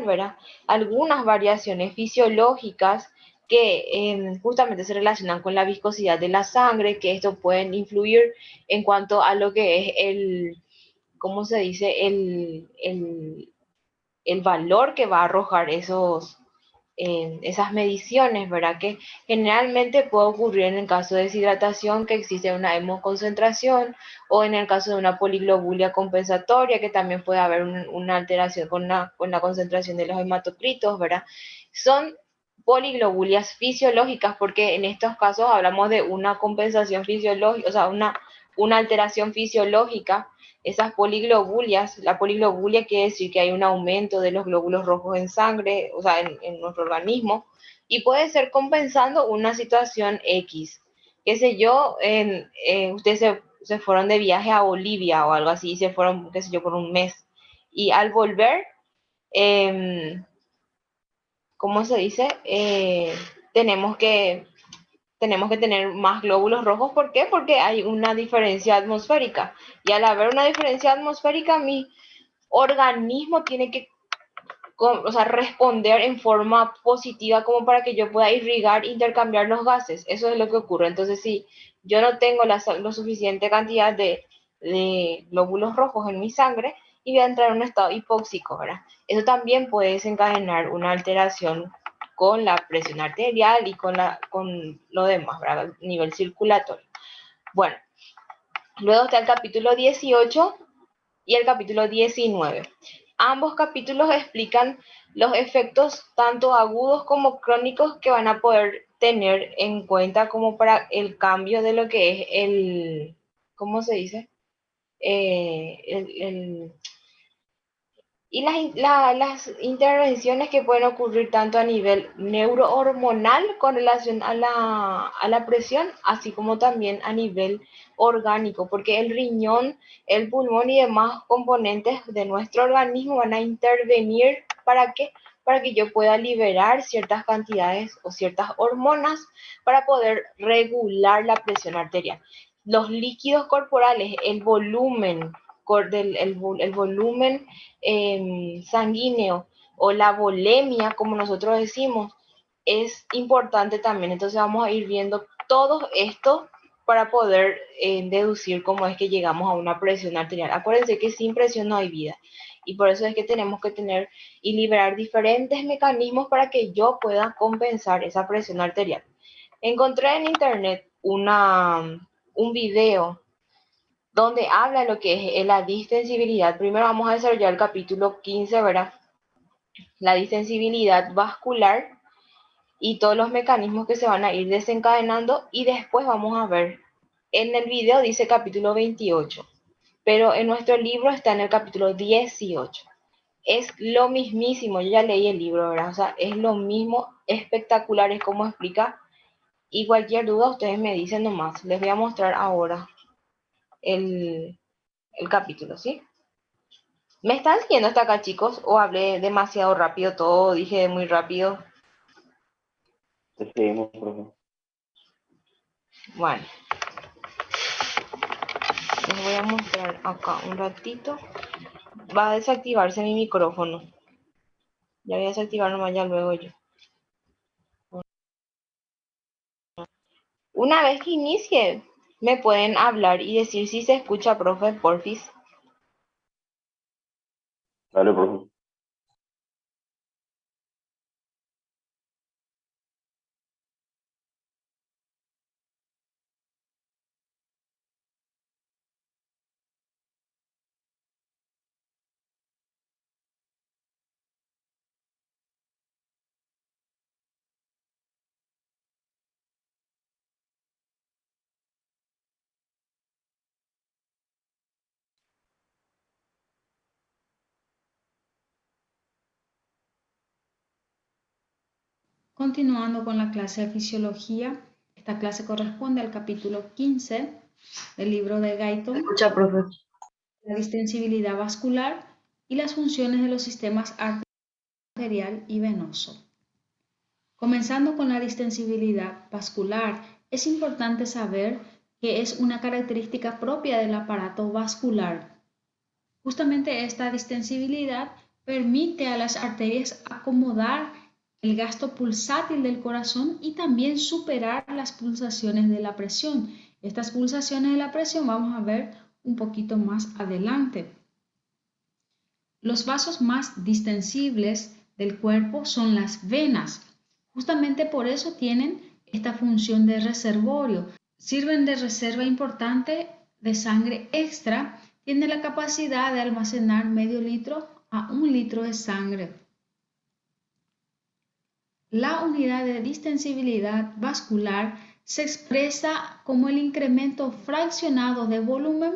¿verdad? Algunas variaciones fisiológicas que justamente se relacionan con la viscosidad de la sangre, que esto pueden influir en cuanto a lo que es ¿cómo se dice? El valor que va a arrojar esas mediciones, ¿verdad? Que generalmente puede ocurrir en el caso de deshidratación, que existe una hemoconcentración, o en el caso de una poliglobulia compensatoria, que también puede haber una alteración con la concentración de los hematocritos, ¿verdad? Son poliglobulias fisiológicas, porque en estos casos hablamos de una compensación fisiológica, o sea, una alteración fisiológica. Esas poliglobulias, la poliglobulia quiere decir que hay un aumento de los glóbulos rojos en sangre, o sea, en nuestro organismo, y puede ser compensando una situación X. Qué sé yo, ustedes se fueron de viaje a Bolivia o algo así, y se fueron, qué sé yo, por un mes. Y al volver, eh, ¿cómo se dice? Tenemos que tenemos que tener más glóbulos rojos. ¿Por qué? Porque hay una diferencia atmosférica. Y al haber una diferencia atmosférica, mi organismo tiene que, o sea, responder en forma positiva como para que yo pueda irrigar, intercambiar los gases. Eso es lo que ocurre. Entonces, si yo no tengo lo suficiente cantidad de glóbulos rojos en mi sangre, y voy a entrar en un estado hipóxico, ¿verdad? Eso también puede desencadenar una alteración con la presión arterial y con lo demás, ¿verdad? A nivel circulatorio. Bueno, luego está el capítulo 18 y el capítulo 19. Ambos capítulos explican los efectos tanto agudos como crónicos que van a poder tener en cuenta como para el cambio de lo que es ¿cómo se dice? Y las intervenciones que pueden ocurrir tanto a nivel neurohormonal con relación a la presión, así como también a nivel orgánico, porque el riñón, el pulmón y demás componentes de nuestro organismo van a intervenir para que yo pueda liberar ciertas cantidades o ciertas hormonas para poder regular la presión arterial. Los líquidos corporales, el volumen el volumen sanguíneo o la volemia, como nosotros decimos, es importante también. Entonces vamos a ir viendo todo esto para poder deducir cómo es que llegamos a una presión arterial. Acuérdense que sin presión no hay vida. Y por eso es que tenemos que tener y liberar diferentes mecanismos para que yo pueda compensar esa presión arterial. Encontré en internet un video donde habla lo que es la distensibilidad. Primero vamos a desarrollar el capítulo 15, ¿verdad? La distensibilidad vascular y todos los mecanismos que se van a ir desencadenando, y después vamos a ver, en el video dice capítulo 28, pero en nuestro libro está en el capítulo 18. Es lo mismísimo, yo ya leí el libro, ¿verdad? O sea, es lo mismo, espectacular, es como explica, y cualquier duda ustedes me dicen nomás. Les voy a mostrar ahora el, el capítulo, ¿sí? ¿Me están siguiendo hasta acá, chicos? ¿O hablé demasiado rápido todo? ¿Dije muy rápido? Te seguimos, profe. Bueno, les voy a mostrar acá un ratito. Va a desactivarse mi micrófono. Ya voy a desactivar nomás ya luego yo. Una vez que inicie, me pueden hablar y decir si se escucha, profe, porfis. Dale, profe. Continuando con la clase de fisiología, esta clase corresponde al capítulo 15 del libro de Guyton, Escucha, profe. la distensibilidad vascular y las funciones de los sistemas arterial y venoso. Comenzando con la distensibilidad vascular, es importante saber que es una característica propia del aparato vascular. Justamente esta distensibilidad permite a las arterias acomodar el gasto pulsátil del corazón y también superar las pulsaciones de la presión. Estas pulsaciones de la presión vamos a ver un poquito más adelante. Los vasos más distensibles del cuerpo son las venas. Justamente por eso tienen esta función de reservorio. Sirven de reserva importante de sangre extra. Tienen la capacidad de almacenar medio litro a 1 litro de sangre. La unidad de distensibilidad vascular se expresa como el incremento fraccionado de volumen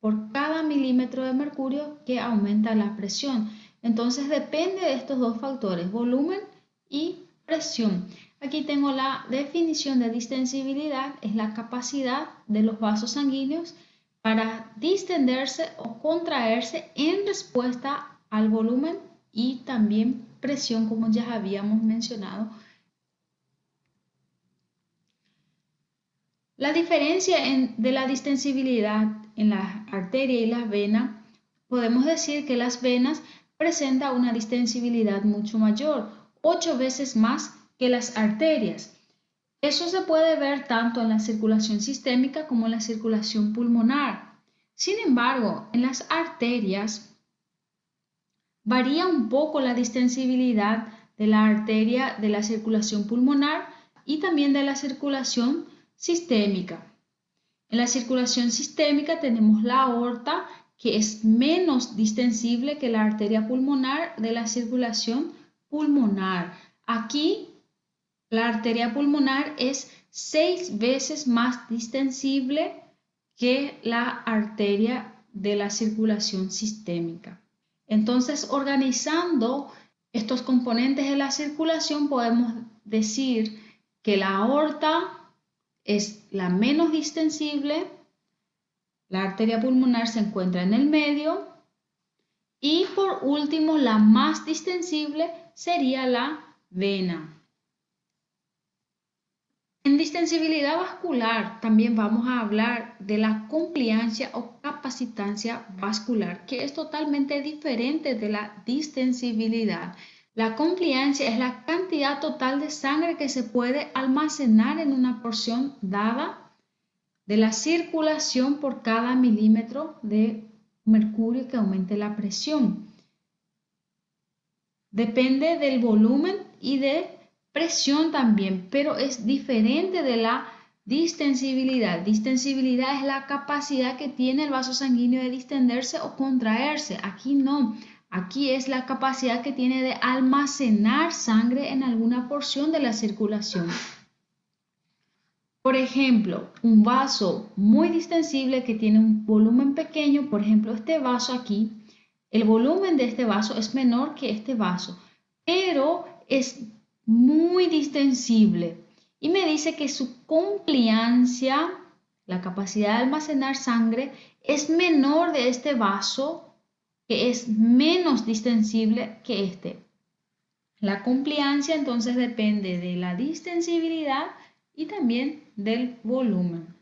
por cada milímetro de mercurio que aumenta la presión. Entonces depende de estos dos factores, volumen y presión. Aquí tengo la definición de distensibilidad, es la capacidad de los vasos sanguíneos para distenderse o contraerse en respuesta al volumen y también presión, como ya habíamos mencionado. La diferencia de la distensibilidad en la arteria y las venas, podemos decir que las venas presentan una distensibilidad mucho mayor, 8 veces más que las arterias. Eso se puede ver tanto en la circulación sistémica como en la circulación pulmonar. Sin embargo, en las arterias varía un poco la distensibilidad de la arteria de la circulación pulmonar y también de la circulación sistémica. En la circulación sistémica tenemos la aorta, que es menos distensible que la arteria pulmonar de la circulación pulmonar. Aquí la arteria pulmonar es 6 veces más distensible que la arteria de la circulación sistémica. Entonces, organizando estos componentes de la circulación, podemos decir que la aorta es la menos distensible, la arteria pulmonar se encuentra en el medio y por último la más distensible sería la vena. En distensibilidad vascular también vamos a hablar de la compliancia o capacitancia vascular, que es totalmente diferente de la distensibilidad. La compliancia es la cantidad total de sangre que se puede almacenar en una porción dada de la circulación por cada milímetro de mercurio que aumente la presión. Depende del volumen y de presión también, pero es diferente de la distensibilidad. Distensibilidad es la capacidad que tiene el vaso sanguíneo de distenderse o contraerse. Aquí no. Aquí es la capacidad que tiene de almacenar sangre en alguna porción de la circulación. Por ejemplo, un vaso muy distensible que tiene un volumen pequeño, por ejemplo este vaso aquí, el volumen de este vaso es menor que este vaso, pero es muy distensible y me dice que su compliancia, la capacidad de almacenar sangre, es menor de este vaso, que es menos distensible que este. La compliancia entonces depende de la distensibilidad y también del volumen.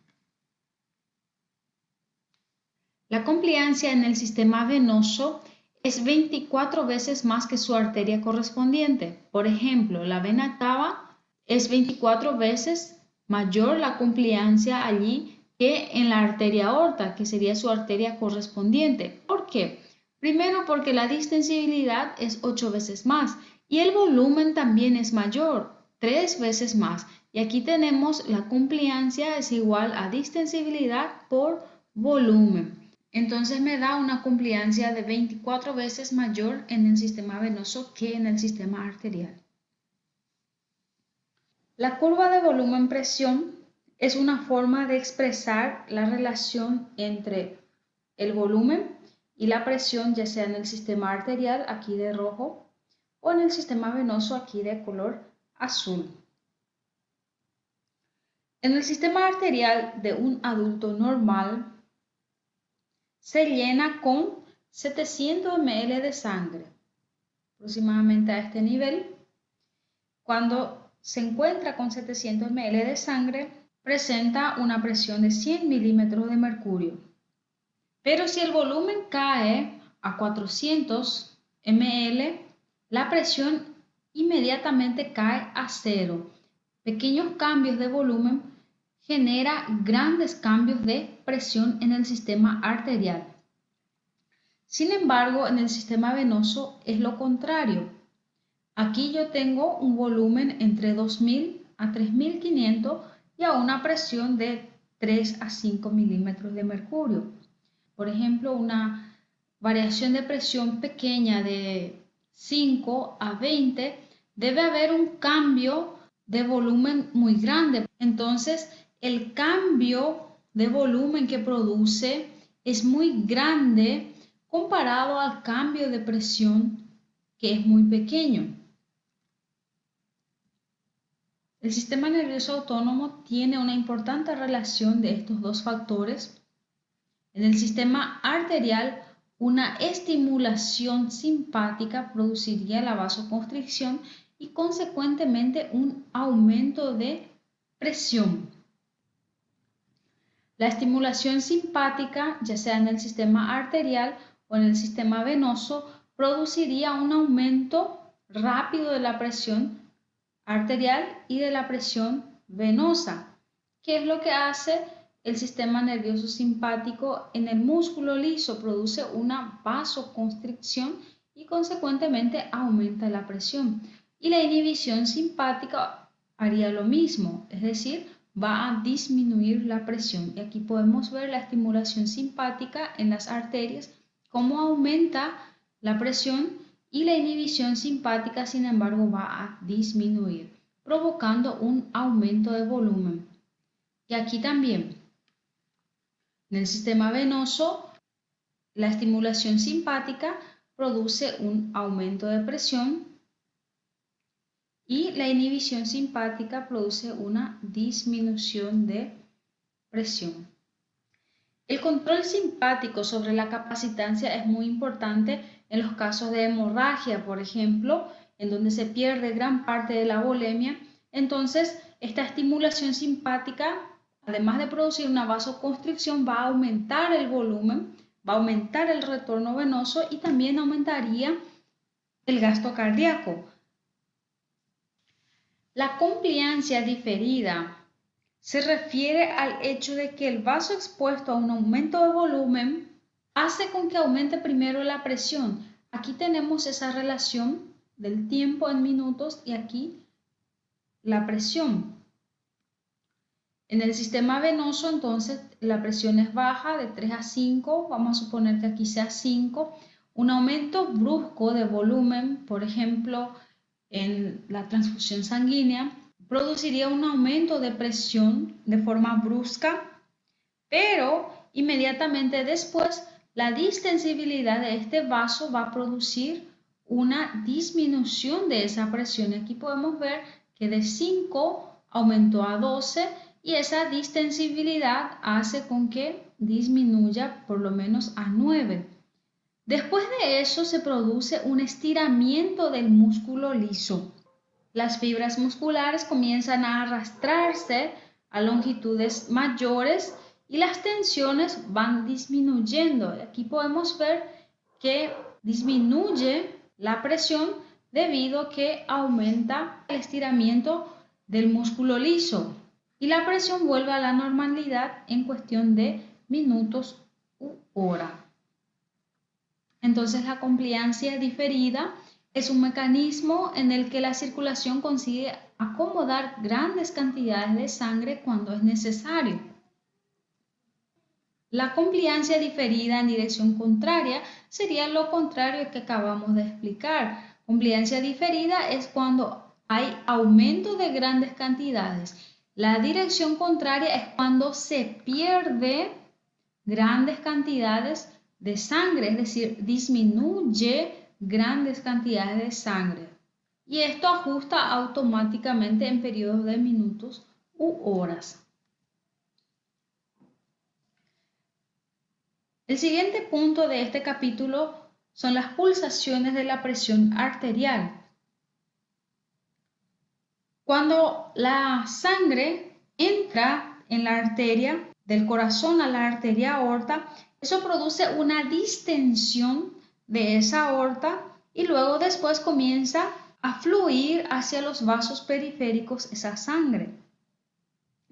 La compliancia en el sistema venoso es 24 veces más que su arteria correspondiente. Por ejemplo, la vena cava es 24 veces mayor la compliancia allí que en la arteria aorta, que sería su arteria correspondiente. ¿Por qué? Primero porque la distensibilidad es 8 veces más y el volumen también es mayor, 3 veces más. Y aquí tenemos la compliancia es igual a distensibilidad por volumen. Entonces me da una compliancia de 24 veces mayor en el sistema venoso que en el sistema arterial. La curva de volumen-presión es una forma de expresar la relación entre el volumen y la presión, ya sea en el sistema arterial, aquí de rojo, o en el sistema venoso, aquí de color azul. En el sistema arterial de un adulto normal, se llena con 700 ml de sangre, aproximadamente a este nivel. Cuando se encuentra con 700 ml de sangre, presenta una presión de 100 milímetros de mercurio. Pero si el volumen cae a 400 ml, la presión inmediatamente cae a 0. Pequeños cambios de volumen generan grandes cambios de presión en el sistema arterial. Sin embargo, en el sistema venoso es lo contrario. Aquí yo tengo un volumen entre 2000 a 3500 y a una presión de 3 a 5 milímetros de mercurio. Por ejemplo, una variación de presión pequeña de 5 a 20, debe haber un cambio de volumen muy grande. Entonces, el cambio de volumen que produce es muy grande comparado al cambio de presión, que es muy pequeño. El sistema nervioso autónomo tiene una importante relación de estos dos factores. En el sistema arterial, una estimulación simpática produciría la vasoconstricción y consecuentemente un aumento de presión. La estimulación simpática, ya sea en el sistema arterial o en el sistema venoso, produciría un aumento rápido de la presión arterial y de la presión venosa. ¿Qué es lo que hace el sistema nervioso simpático en el músculo liso? Produce una vasoconstricción y consecuentemente aumenta la presión. Y la inhibición simpática haría lo mismo, es decir, va a disminuir la presión. Y aquí podemos ver la estimulación simpática en las arterias, cómo aumenta la presión, y la inhibición simpática, sin embargo, va a disminuir, provocando un aumento de volumen. Y aquí también, en el sistema venoso, la estimulación simpática produce un aumento de presión y la inhibición simpática produce una disminución de presión. El control simpático sobre la capacitancia es muy importante en los casos de hemorragia, por ejemplo, en donde se pierde gran parte de la volemia. Entonces, esta estimulación simpática, además de producir una vasoconstricción, va a aumentar el volumen, va a aumentar el retorno venoso y también aumentaría el gasto cardíaco. La compliancia diferida se refiere al hecho de que el vaso expuesto a un aumento de volumen hace con que aumente primero la presión. Aquí tenemos esa relación del tiempo en minutos y aquí la presión. En el sistema venoso, entonces, la presión es baja, de 3 a 5, vamos a suponer que aquí sea 5. Un aumento brusco de volumen, por ejemplo, en la transfusión sanguínea, produciría un aumento de presión de forma brusca, pero inmediatamente después la distensibilidad de este vaso va a producir una disminución de esa presión. Aquí podemos ver que de 5 aumentó a 12 y esa distensibilidad hace con que disminuya por lo menos a 9. Después de eso se produce un estiramiento del músculo liso. Las fibras musculares comienzan a arrastrarse a longitudes mayores y las tensiones van disminuyendo. Aquí podemos ver que disminuye la presión debido a que aumenta el estiramiento del músculo liso y la presión vuelve a la normalidad en cuestión de minutos u hora. Entonces, la compliancia diferida es un mecanismo en el que la circulación consigue acomodar grandes cantidades de sangre cuando es necesario. La compliancia diferida en dirección contraria sería lo contrario que acabamos de explicar. Compliancia diferida es cuando hay aumento de grandes cantidades. La dirección contraria es cuando se pierde grandes cantidades de sangre, es decir, disminuye grandes cantidades de sangre. Y esto ajusta automáticamente en periodos de minutos u horas. El siguiente punto de este capítulo son las pulsaciones de la presión arterial. Cuando la sangre entra en la arteria, del corazón a la arteria aorta, eso produce una distensión de esa aorta y luego después comienza a fluir hacia los vasos periféricos esa sangre.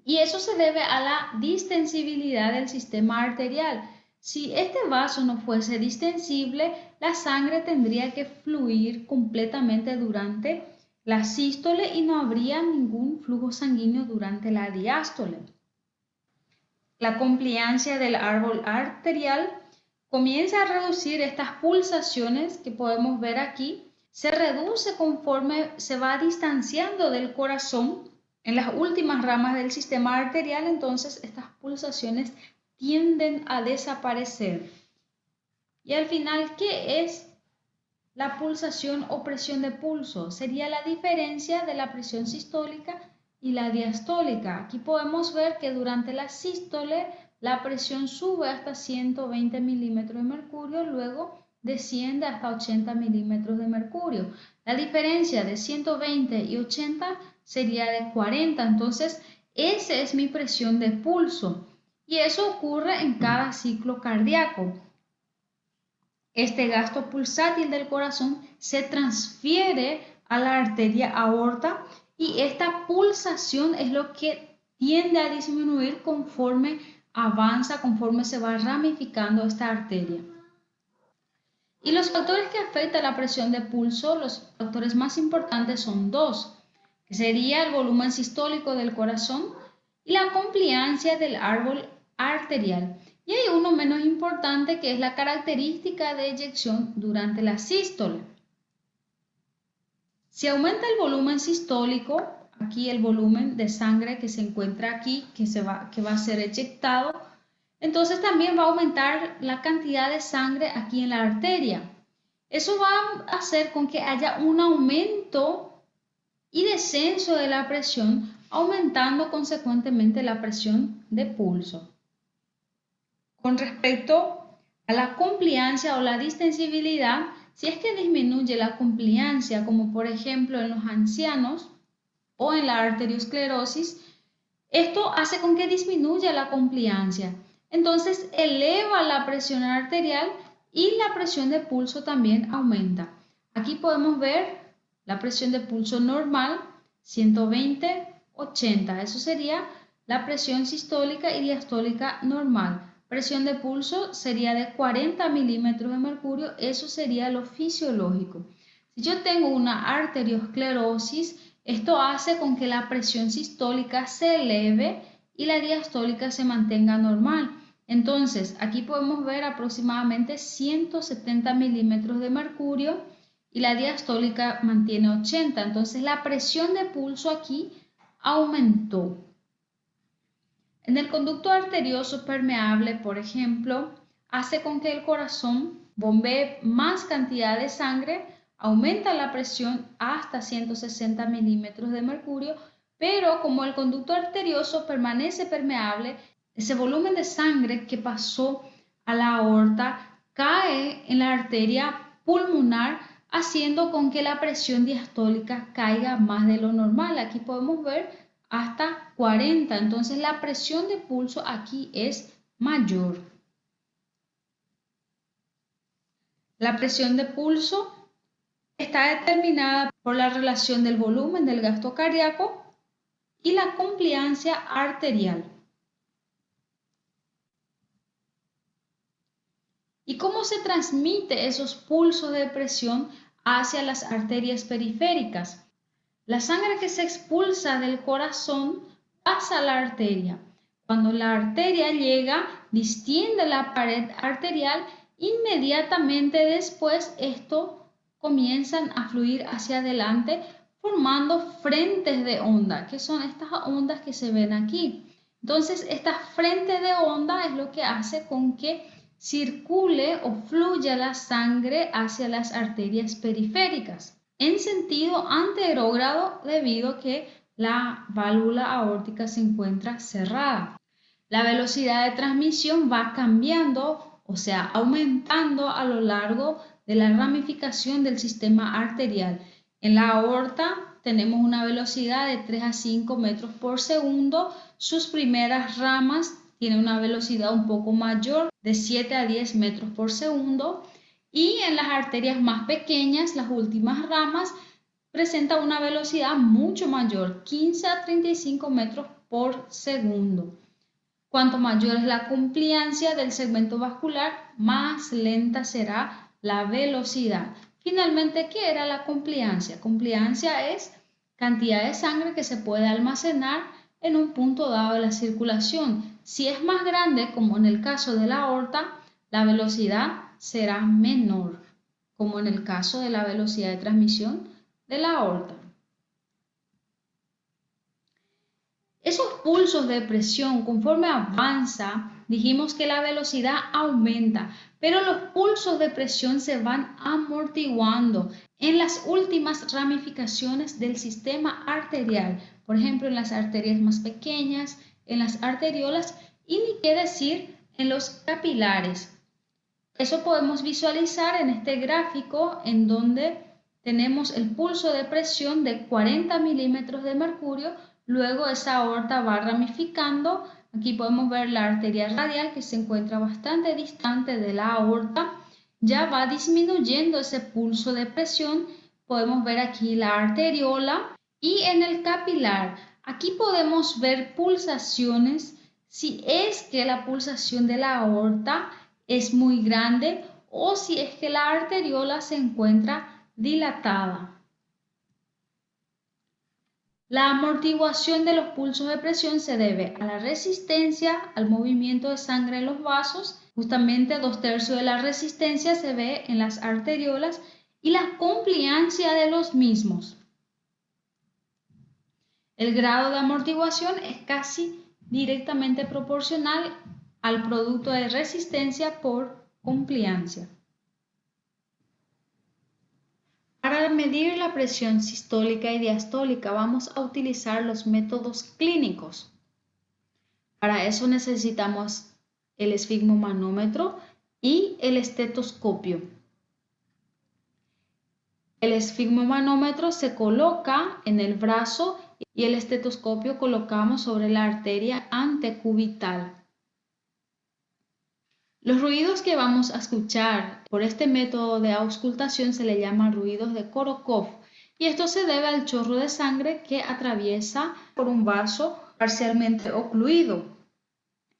Y eso se debe a la distensibilidad del sistema arterial. Si este vaso no fuese distensible, la sangre tendría que fluir completamente durante la sístole y no habría ningún flujo sanguíneo durante la diástole. La compliancia del árbol arterial comienza a reducir estas pulsaciones que podemos ver aquí. Se reduce conforme se va distanciando del corazón en las últimas ramas del sistema arterial, entonces estas pulsaciones tienden a desaparecer. Y al final, ¿qué es la pulsación o presión de pulso? Sería la diferencia de la presión sistólica y la diastólica. Aquí podemos ver que durante la sístole la presión sube hasta 120 milímetros de mercurio, luego desciende hasta 80 milímetros de mercurio. La diferencia de 120 y 80 sería de 40, entonces esa es mi presión de pulso y eso ocurre en cada ciclo cardíaco. Este gasto pulsátil del corazón se transfiere a la arteria aorta y esta pulsación es lo que tiende a disminuir conforme avanza, conforme se va ramificando esta arteria. Y los factores que afectan la presión de pulso, los factores más importantes son dos, que sería el volumen sistólico del corazón y la compliancia del árbol arterial. Y hay uno menos importante que es la característica de eyección durante la sístole. Si aumenta el volumen sistólico, aquí el volumen de sangre que se encuentra aquí, que va a ser eyectado, entonces también va a aumentar la cantidad de sangre aquí en la arteria. Eso va a hacer con que haya un aumento y descenso de la presión, aumentando consecuentemente la presión de pulso. Con respecto a la compliancia o la distensibilidad, si es que disminuye la compliancia, como por ejemplo en los ancianos o en la arteriosclerosis, esto hace con que disminuya la compliancia. Entonces eleva la presión arterial y la presión de pulso también aumenta. Aquí podemos ver la presión de pulso normal, 120/80. Eso sería la presión sistólica y diastólica normal. Presión de pulso sería de 40 milímetros de mercurio. Eso sería lo fisiológico. Si yo tengo una arteriosclerosis, esto hace con que la presión sistólica se eleve y la diastólica se mantenga normal. Entonces, aquí podemos ver aproximadamente 170 milímetros de mercurio y la diastólica mantiene 80. Entonces, la presión de pulso aquí aumentó. En el conducto arterioso permeable, por ejemplo, hace con que el corazón bombee más cantidad de sangre, aumenta la presión hasta 160 milímetros de mercurio, pero como el conducto arterioso permanece permeable, ese volumen de sangre que pasó a la aorta cae en la arteria pulmonar, haciendo con que la presión diastólica caiga más de lo normal. Aquí podemos ver hasta 40, entonces la presión de pulso aquí es mayor. La presión de pulso está determinada por la relación del volumen del gasto cardíaco y la compliancia arterial. ¿Y cómo se transmite esos pulsos de presión hacia las arterias periféricas? La sangre que se expulsa del corazón pasa a la arteria. Cuando la arteria llega, distiende la pared arterial, inmediatamente después esto comienzan a fluir hacia adelante formando frentes de onda, que son estas ondas que se ven aquí. Entonces, estas frentes de onda es lo que hace con que circule o fluya la sangre hacia las arterias periféricas en sentido anterógrado debido a que la válvula aórtica se encuentra cerrada. La velocidad de transmisión va cambiando, o sea, aumentando a lo largo de la ramificación del sistema arterial. En la aorta tenemos una velocidad de 3 a 5 metros por segundo. Sus primeras ramas tienen una velocidad un poco mayor, de 7 a 10 metros por segundo. Y en las arterias más pequeñas, las últimas ramas, presenta una velocidad mucho mayor, 15 a 35 metros por segundo. Cuanto mayor es la compliancia del segmento vascular, más lenta será la velocidad. Finalmente, ¿qué era la compliancia? Compliancia es cantidad de sangre que se puede almacenar en un punto dado de la circulación. Si es más grande, como en el caso de la aorta, la velocidad será menor, como en el caso de la velocidad de transmisión de la aorta. Esos pulsos de presión, conforme avanza, dijimos que la velocidad aumenta, pero los pulsos de presión se van amortiguando en las últimas ramificaciones del sistema arterial, por ejemplo, en las arterias más pequeñas, en las arteriolas y ni qué decir en los capilares. Eso podemos visualizar en este gráfico en donde tenemos el pulso de presión de 40 milímetros de mercurio. Luego esa aorta va ramificando. Aquí podemos ver la arteria radial que se encuentra bastante distante de la aorta. Ya va disminuyendo ese pulso de presión. Podemos ver aquí la arteriola y en el capilar. Aquí podemos ver pulsaciones si es que la pulsación de la aorta es muy grande o si es que la arteriola se encuentra dilatada. La amortiguación de los pulsos de presión se debe a la resistencia, al movimiento de sangre en los vasos. Justamente 2/3 de la resistencia se ve en las arteriolas y la compliancia de los mismos. El grado de amortiguación es casi directamente proporcional al producto de resistencia por compliancia. Para medir la presión sistólica y diastólica vamos a utilizar los métodos clínicos. Para eso necesitamos el esfigmomanómetro y el estetoscopio. El esfigmomanómetro se coloca en el brazo y el estetoscopio colocamos sobre la arteria antecubital. Los ruidos que vamos a escuchar por este método de auscultación se le llaman ruidos de Korokov y esto se debe al chorro de sangre que atraviesa por un vaso parcialmente ocluido.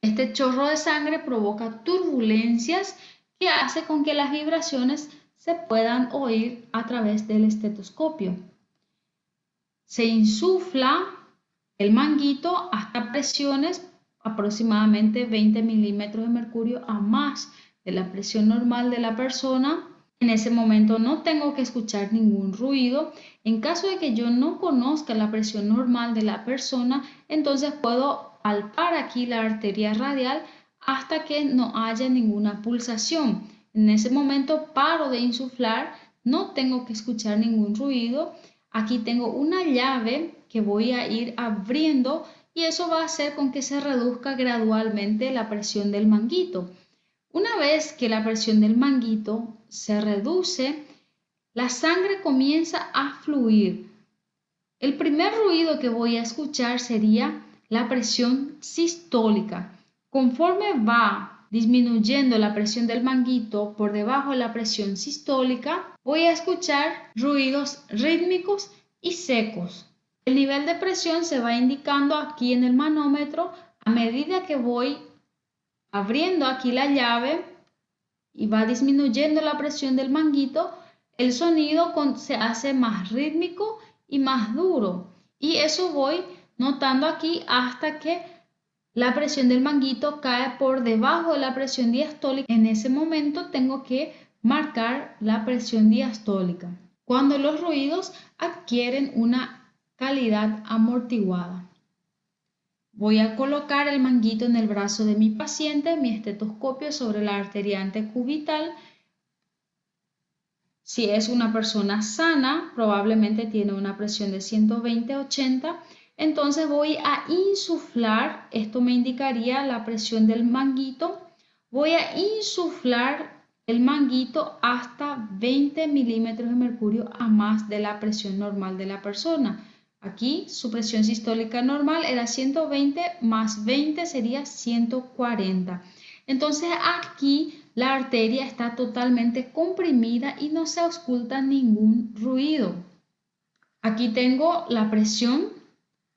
Este chorro de sangre provoca turbulencias que hace con que las vibraciones se puedan oír a través del estetoscopio. Se insufla el manguito hasta presiones aproximadamente 20 milímetros de mercurio a más de la presión normal de la persona. En ese momento no tengo que escuchar ningún ruido. En caso de que yo no conozca la presión normal de la persona, entonces puedo palpar aquí la arteria radial hasta que no haya ninguna pulsación. En ese momento paro de insuflar, no tengo que escuchar ningún ruido. Aquí tengo una llave que voy a ir abriendo y eso va a hacer con que se reduzca gradualmente la presión del manguito. Una vez que la presión del manguito se reduce, la sangre comienza a fluir. El primer ruido que voy a escuchar sería la presión sistólica. Conforme va disminuyendo la presión del manguito por debajo de la presión sistólica, voy a escuchar ruidos rítmicos y secos. El nivel de presión se va indicando aquí en el manómetro a medida que voy abriendo aquí la llave y va disminuyendo la presión del manguito, el sonido se hace más rítmico y más duro. Y eso voy notando aquí hasta que la presión del manguito cae por debajo de la presión diastólica. En ese momento tengo que marcar la presión diastólica, cuando los ruidos adquieren una calidad amortiguada. Voy a colocar el manguito en el brazo de mi paciente, mi estetoscopio sobre la arteria antecubital. Si es una persona sana, probablemente tiene una presión de 120/80, entonces voy a insuflar, esto me indicaría la presión del manguito, voy a insuflar el manguito hasta 20 milímetros de mercurio a más de la presión normal de la persona. Aquí su presión sistólica normal era 120 más 20 sería 140. Entonces aquí la arteria está totalmente comprimida y no se ausculta ningún ruido. Aquí tengo la presión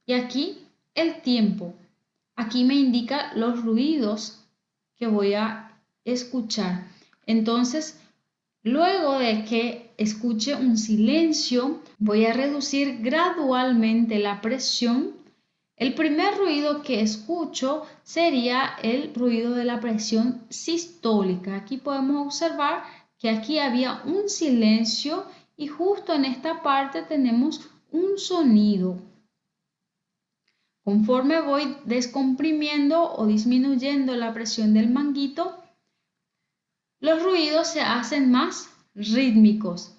y aquí el tiempo. Aquí me indica los ruidos que voy a escuchar. Entonces, luego de que escuche un silencio, voy a reducir gradualmente la presión. El primer ruido que escucho sería el ruido de la presión sistólica. Aquí podemos observar que aquí había un silencio y justo en esta parte tenemos un sonido. Conforme voy descomprimiendo o disminuyendo la presión del manguito, los ruidos se hacen más rítmicos,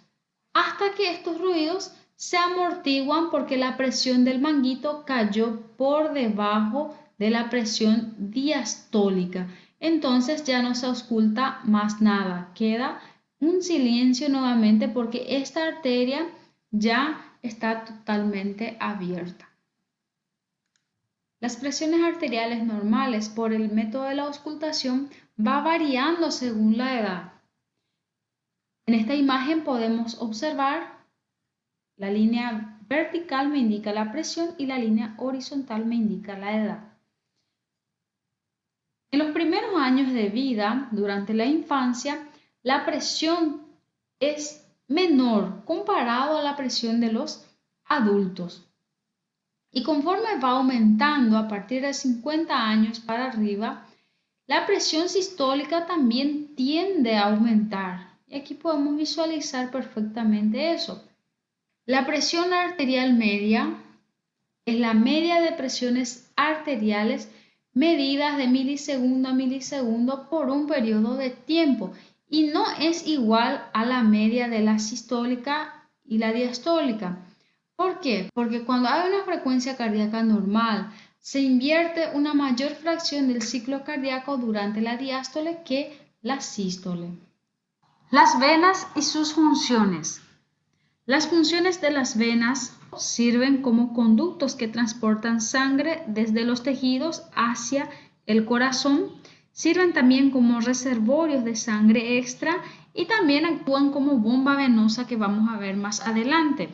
hasta que estos ruidos se amortiguan porque la presión del manguito cayó por debajo de la presión diastólica. Entonces ya no se ausculta más nada, queda un silencio nuevamente porque esta arteria ya está totalmente abierta. Las presiones arteriales normales por el método de la auscultación va variando según la edad. En esta imagen podemos observar la línea vertical me indica la presión y la línea horizontal me indica la edad. En los primeros años de vida, durante la infancia, la presión es menor comparado a la presión de los adultos. Y conforme va aumentando a partir de 50 años para arriba, la presión sistólica también tiende a aumentar. Y aquí podemos visualizar perfectamente eso. La presión arterial media es la media de presiones arteriales medidas de milisegundo a milisegundo por un periodo de tiempo y no es igual a la media de la sistólica y la diastólica. ¿Por qué? Porque cuando hay una frecuencia cardíaca normal, se invierte una mayor fracción del ciclo cardíaco durante la diástole que la sístole. Las venas y sus funciones. Las funciones de las venas sirven como conductos que transportan sangre desde los tejidos hacia el corazón, sirven también como reservorios de sangre extra y también actúan como bomba venosa que vamos a ver más adelante.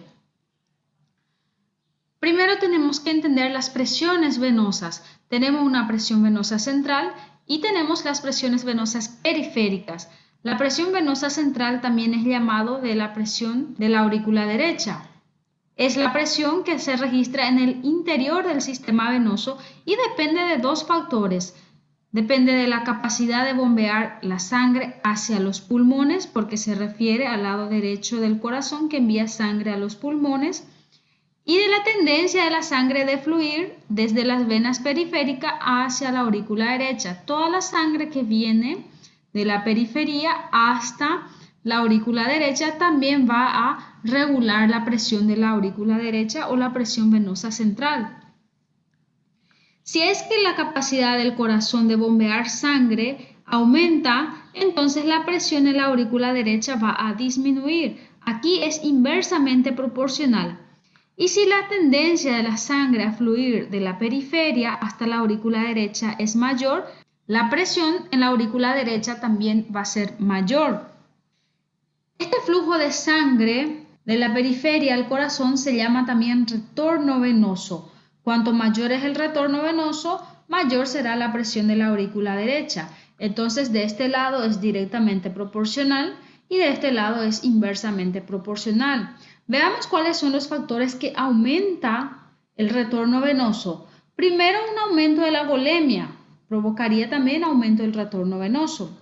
Primero tenemos que entender las presiones venosas. Tenemos una presión venosa central y tenemos las presiones venosas periféricas. La presión venosa central también es llamado de la presión de la aurícula derecha. Es la presión que se registra en el interior del sistema venoso y depende de dos factores. Depende de la capacidad de bombear la sangre hacia los pulmones, porque se refiere al lado derecho del corazón que envía sangre a los pulmones, y de la tendencia de la sangre de fluir desde las venas periféricas hacia la aurícula derecha. Toda la sangre que viene de la periferia hasta la aurícula derecha también va a regular la presión de la aurícula derecha o la presión venosa central. Si es que la capacidad del corazón de bombear sangre aumenta, entonces la presión en la aurícula derecha va a disminuir. Aquí es inversamente proporcional. Y si la tendencia de la sangre a fluir de la periferia hasta la aurícula derecha es mayor, la presión en la aurícula derecha también va a ser mayor. Este flujo de sangre de la periferia al corazón se llama también retorno venoso. Cuanto mayor es el retorno venoso, mayor será la presión de la aurícula derecha. Entonces, de este lado es directamente proporcional y de este lado es inversamente proporcional. Veamos cuáles son los factores que aumentan el retorno venoso. Primero, un aumento de la volemia provocaría también aumento del retorno venoso.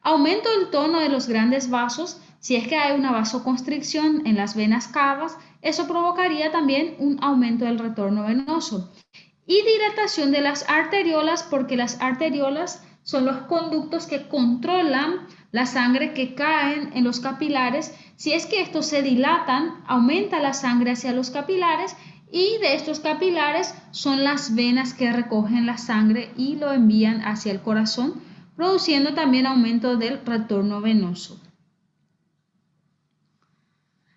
Aumento del tono de los grandes vasos. Si es que hay una vasoconstricción en las venas cavas, eso provocaría también un aumento del retorno venoso. Y dilatación de las arteriolas, porque las arteriolas son los conductos que controlan la sangre que cae en los capilares. Si es que estos se dilatan, aumenta la sangre hacia los capilares y de estos capilares son las venas que recogen la sangre y lo envían hacia el corazón, produciendo también aumento del retorno venoso.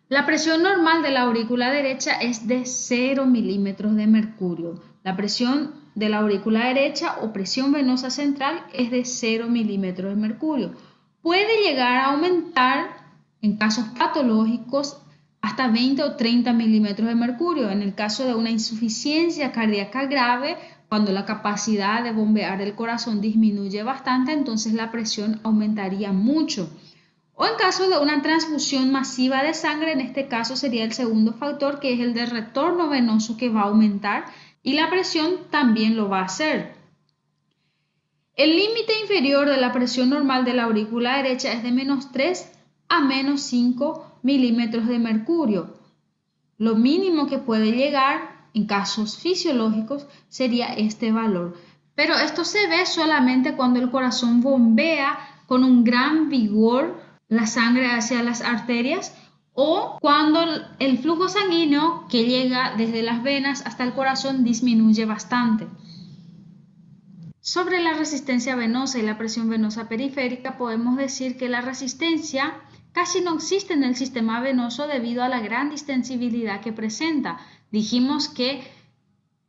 La presión normal de la aurícula derecha es de 0 milímetros de mercurio. La presión de la aurícula derecha o presión venosa central es de 0 milímetros de mercurio. puede llegar a aumentar en casos patológicos hasta 20 o 30 milímetros de mercurio. En el caso de una insuficiencia cardíaca grave, cuando la capacidad de bombear el corazón disminuye bastante, entonces la presión aumentaría mucho. O en caso de una transfusión masiva de sangre, en este caso sería el segundo factor, que es el de retorno venoso, que va a aumentar y la presión también lo va a hacer. El límite inferior de la presión normal de la aurícula derecha es de -3 a -5 milímetros de mercurio. Lo mínimo que puede llegar en casos fisiológicos sería este valor. Pero esto se ve solamente cuando el corazón bombea con un gran vigor la sangre hacia las arterias o cuando el flujo sanguíneo que llega desde las venas hasta el corazón disminuye bastante. Sobre la resistencia venosa y la presión venosa periférica, podemos decir que la resistencia casi no existe en el sistema venoso debido a la gran distensibilidad que presenta. Dijimos que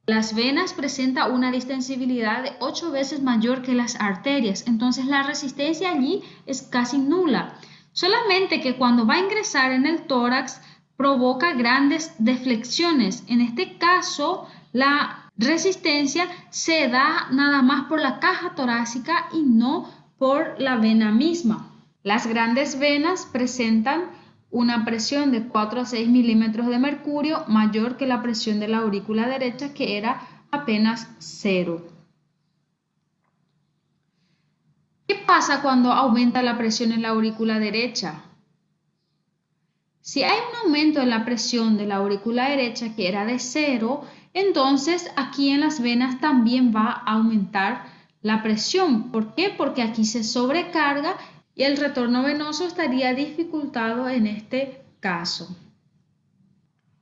las venas presentan una distensibilidad de 8 veces mayor que las arterias, entonces la resistencia allí es casi nula. Solamente que cuando va a ingresar en el tórax provoca grandes deflexiones. En este caso, la resistencia se da nada más por la caja torácica y no por la vena misma. Las grandes venas presentan una presión de 4 a 6 milímetros de mercurio mayor que la presión de la aurícula derecha, que era apenas 0. ¿Qué pasa cuando aumenta la presión en la aurícula derecha? Si hay un aumento en la presión de la aurícula derecha, que era de 0, entonces aquí en las venas también va a aumentar la presión. ¿Por qué? Porque aquí se sobrecarga y el retorno venoso estaría dificultado en este caso.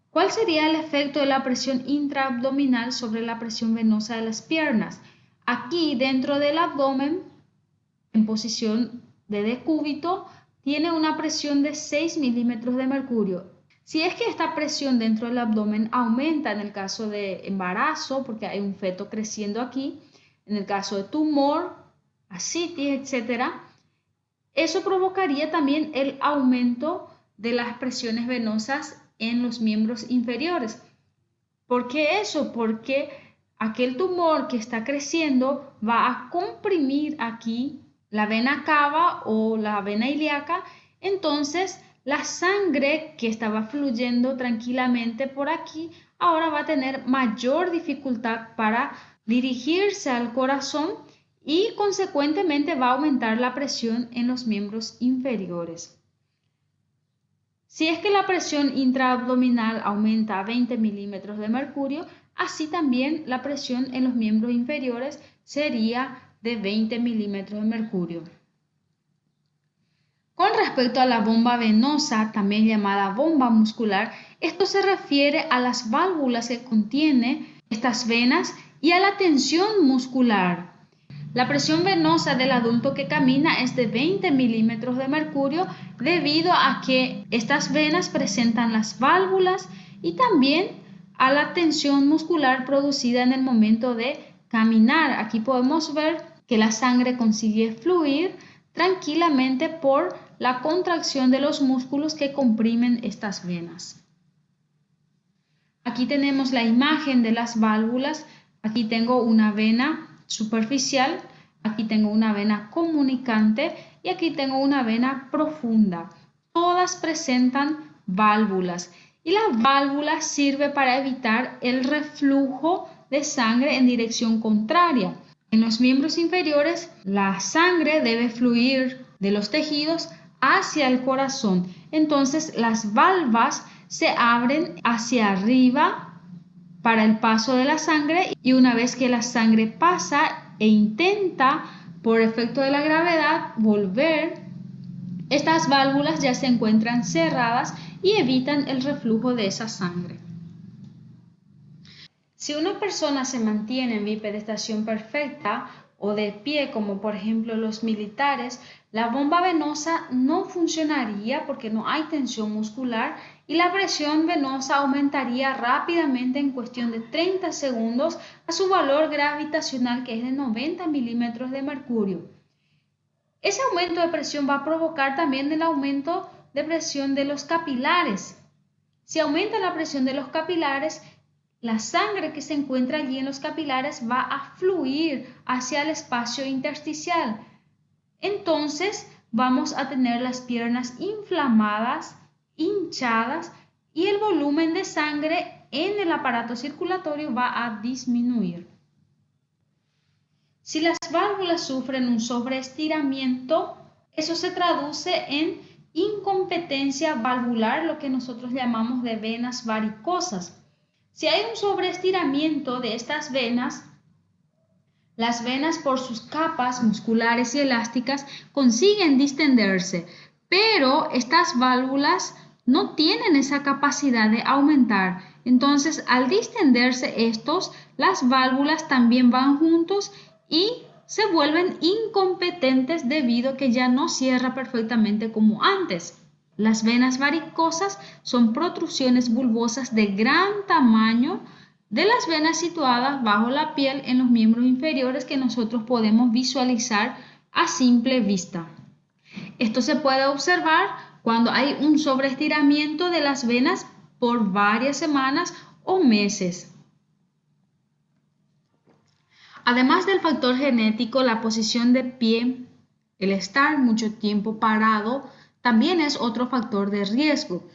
¿Cuál sería el efecto de la presión intraabdominal sobre la presión venosa de las piernas? Aquí dentro del abdomen, en posición de decúbito, tiene una presión de 6 milímetros de mercurio. Si es que esta presión dentro del abdomen aumenta en el caso de embarazo, porque hay un feto creciendo aquí, en el caso de tumor, ascitis, etc., eso provocaría también el aumento de las presiones venosas en los miembros inferiores. ¿Por qué eso? Porque aquel tumor que está creciendo va a comprimir aquí la vena cava o la vena ilíaca, entonces la sangre que estaba fluyendo tranquilamente por aquí ahora va a tener mayor dificultad para dirigirse al corazón y consecuentemente va a aumentar la presión en los miembros inferiores. Si es que la presión intraabdominal aumenta a 20 milímetros de mercurio, así también la presión en los miembros inferiores sería de 20 milímetros de mercurio. Con respecto a la bomba venosa, también llamada bomba muscular, esto se refiere a las válvulas que contienen estas venas y a la tensión muscular. La presión venosa del adulto que camina es de 20 milímetros de mercurio debido a que estas venas presentan las válvulas y también a la tensión muscular producida en el momento de caminar. Aquí podemos ver que la sangre consigue fluir tranquilamente por la contracción de los músculos que comprimen estas venas. Aquí tenemos la imagen de las válvulas. Aquí tengo una vena superficial, aquí tengo una vena comunicante y aquí tengo una vena profunda. Todas presentan válvulas y la válvula sirve para evitar el reflujo de sangre en dirección contraria. En los miembros inferiores, la sangre debe fluir de los tejidos hacia el corazón. Entonces, las valvas se abren hacia arriba para el paso de la sangre y una vez que la sangre pasa e intenta, por efecto de la gravedad, volver, estas válvulas ya se encuentran cerradas y evitan el reflujo de esa sangre. Si una persona se mantiene en bipedestación perfecta o de pie, como por ejemplo los militares, la bomba venosa no funcionaría porque no hay tensión muscular y la presión venosa aumentaría rápidamente en cuestión de 30 segundos a su valor gravitacional, que es de 90 milímetros de mercurio. Ese aumento de presión va a provocar también el aumento de presión de los capilares. Si aumenta la presión de los capilares, la sangre que se encuentra allí en los capilares va a fluir hacia el espacio intersticial. Entonces vamos a tener las piernas inflamadas, hinchadas y el volumen de sangre en el aparato circulatorio va a disminuir. Si las válvulas sufren un sobreestiramiento, eso se traduce en incompetencia valvular, lo que nosotros llamamos de venas varicosas. Si hay un sobreestiramiento de estas venas, las venas por sus capas musculares y elásticas consiguen distenderse, pero estas válvulas no tienen esa capacidad de aumentar. Entonces, al distenderse estos, las válvulas también van juntos y se vuelven incompetentes debido a que ya no cierra perfectamente como antes. Las venas varicosas son protrusiones bulbosas de gran tamaño de las venas situadas bajo la piel en los miembros inferiores que nosotros podemos visualizar a simple vista. Esto se puede observar cuando hay un sobreestiramiento de las venas por varias semanas o meses. Además del factor genético, la posición de pie, el estar mucho tiempo parado, también es otro factor de riesgo.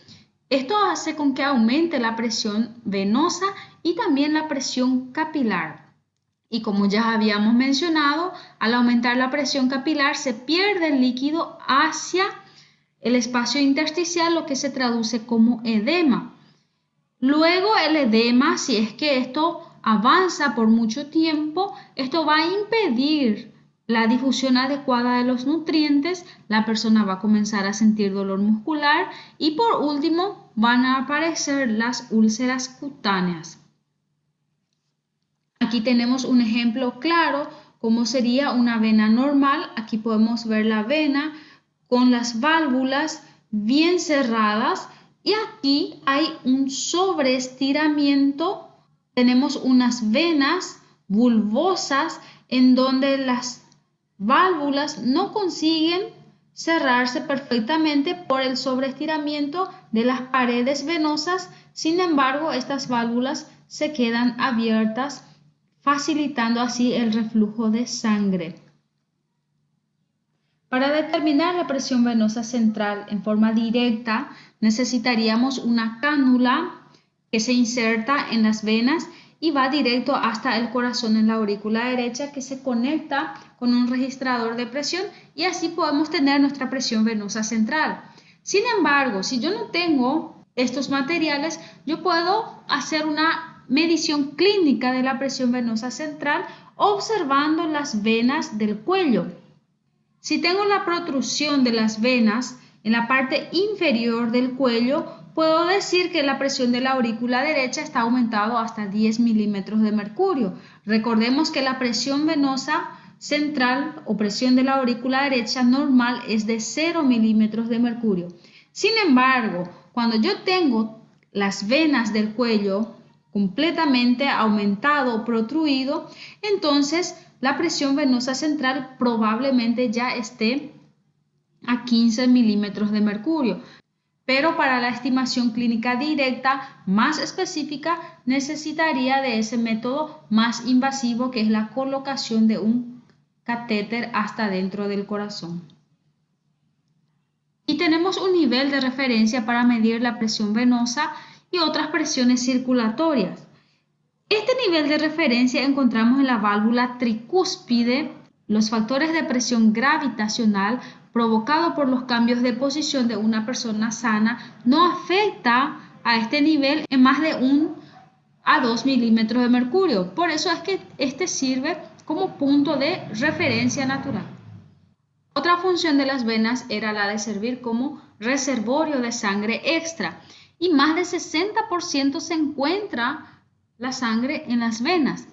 Esto hace con que aumente la presión venosa y también la presión capilar. Y como ya habíamos mencionado, al aumentar la presión capilar se pierde el líquido hacia el espacio intersticial, lo que se traduce como edema. Luego el edema, si es que esto avanza por mucho tiempo, esto va a impedir la difusión adecuada de los nutrientes, la persona va a comenzar a sentir dolor muscular y por último van a aparecer las úlceras cutáneas. Aquí tenemos un ejemplo claro cómo sería una vena normal. Aquí podemos ver la vena con las válvulas bien cerradas y aquí hay un sobreestiramiento. Tenemos unas venas bulbosas en donde las válvulas no consiguen cerrarse perfectamente por el sobreestiramiento de las paredes venosas. Sin embargo, estas válvulas se quedan abiertas, facilitando así el reflujo de sangre. Para determinar la presión venosa central en forma directa, necesitaríamos una cánula que se inserta en las venas y va directo hasta el corazón en la aurícula derecha, que se conecta con un registrador de presión y así podemos tener nuestra presión venosa central. Sin embargo, si yo no tengo estos materiales, yo puedo hacer una medición clínica de la presión venosa central observando las venas del cuello. Si tengo la protrusión de las venas en la parte inferior del cuello, puedo decir que la presión de la aurícula derecha está aumentado hasta 10 milímetros de mercurio. Recordemos que la presión venosa central o presión de la aurícula derecha normal es de 0 milímetros de mercurio. Sin embargo, cuando yo tengo las venas del cuello completamente aumentado o protruido, entonces la presión venosa central probablemente ya esté a 15 milímetros de mercurio. Pero para la estimación clínica directa más específica necesitaría de ese método más invasivo, que es la colocación de un catéter hasta dentro del corazón. Y tenemos un nivel de referencia para medir la presión venosa y otras presiones circulatorias. Este nivel de referencia encontramos en la válvula tricúspide. Los factores de presión gravitacional provocado por los cambios de posición de una persona sana no afecta a este nivel en más de 1 a 2 milímetros de mercurio. Por eso es que este sirve como punto de referencia natural. Otra función de las venas era la de servir como reservorio de sangre extra y más del 60% se encuentra la sangre en las venas.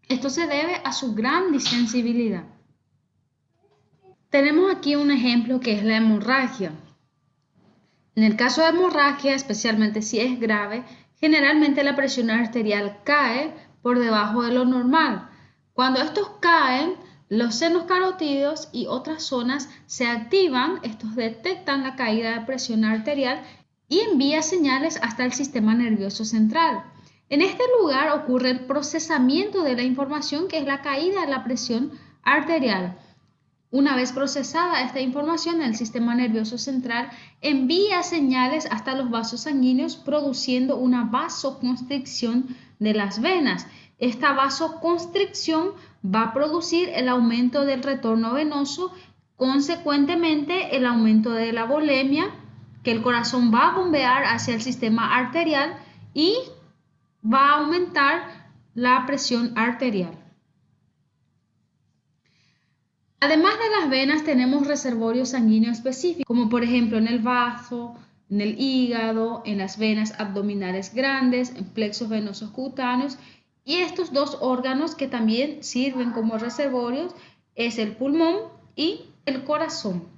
Esto se debe a su gran distensibilidad. Tenemos aquí un ejemplo que es la hemorragia. En el caso de hemorragia, especialmente si es grave, generalmente la presión arterial cae por debajo de lo normal. Cuando estos caen, Los senos carotídeos y otras zonas se activan, estos detectan la caída de presión arterial y envía señales hasta el sistema nervioso central. En este lugar ocurre el procesamiento de la información, que es la caída de la presión arterial. Una vez procesada esta información, el sistema nervioso central envía señales hasta los vasos sanguíneos, produciendo una vasoconstricción de las venas. Esta vasoconstricción va a producir el aumento del retorno venoso, consecuentemente el aumento de la volemia, que el corazón va a bombear hacia el sistema arterial y va a aumentar la presión arterial. Además de las venas, tenemos reservorios sanguíneos específicos, como por ejemplo en el bazo, en el hígado, en las venas abdominales grandes, en plexos venosos cutáneos. Y estos dos órganos que también sirven como reservorios es el pulmón y el corazón.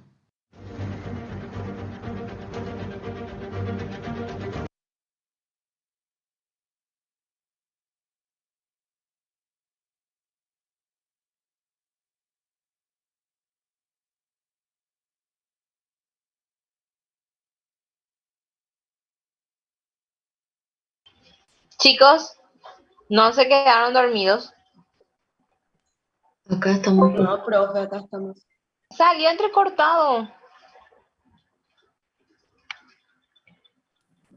Chicos, no se quedaron dormidos. Acá estamos. No, profe, acá estamos. Salió entrecortado.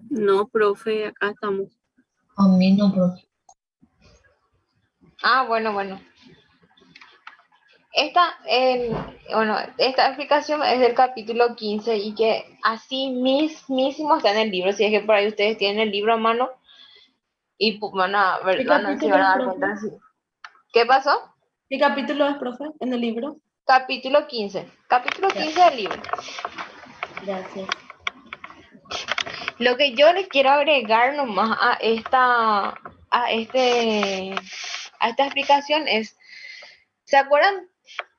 No, profe, acá estamos. A mí no, profe. Ah, bueno. Esta explicación es del capítulo 15 y que así mismísimo está en el libro. Si es que por ahí ustedes tienen el libro a mano y van a ver, ¿Qué se van capítulo a es, dar profe? cuenta. ¿Qué pasó? ¿Qué capítulo es, profe, en el libro? Capítulo 15. Capítulo 15 del libro. Gracias. Lo que yo les quiero agregar nomás a esta explicación es, ¿se acuerdan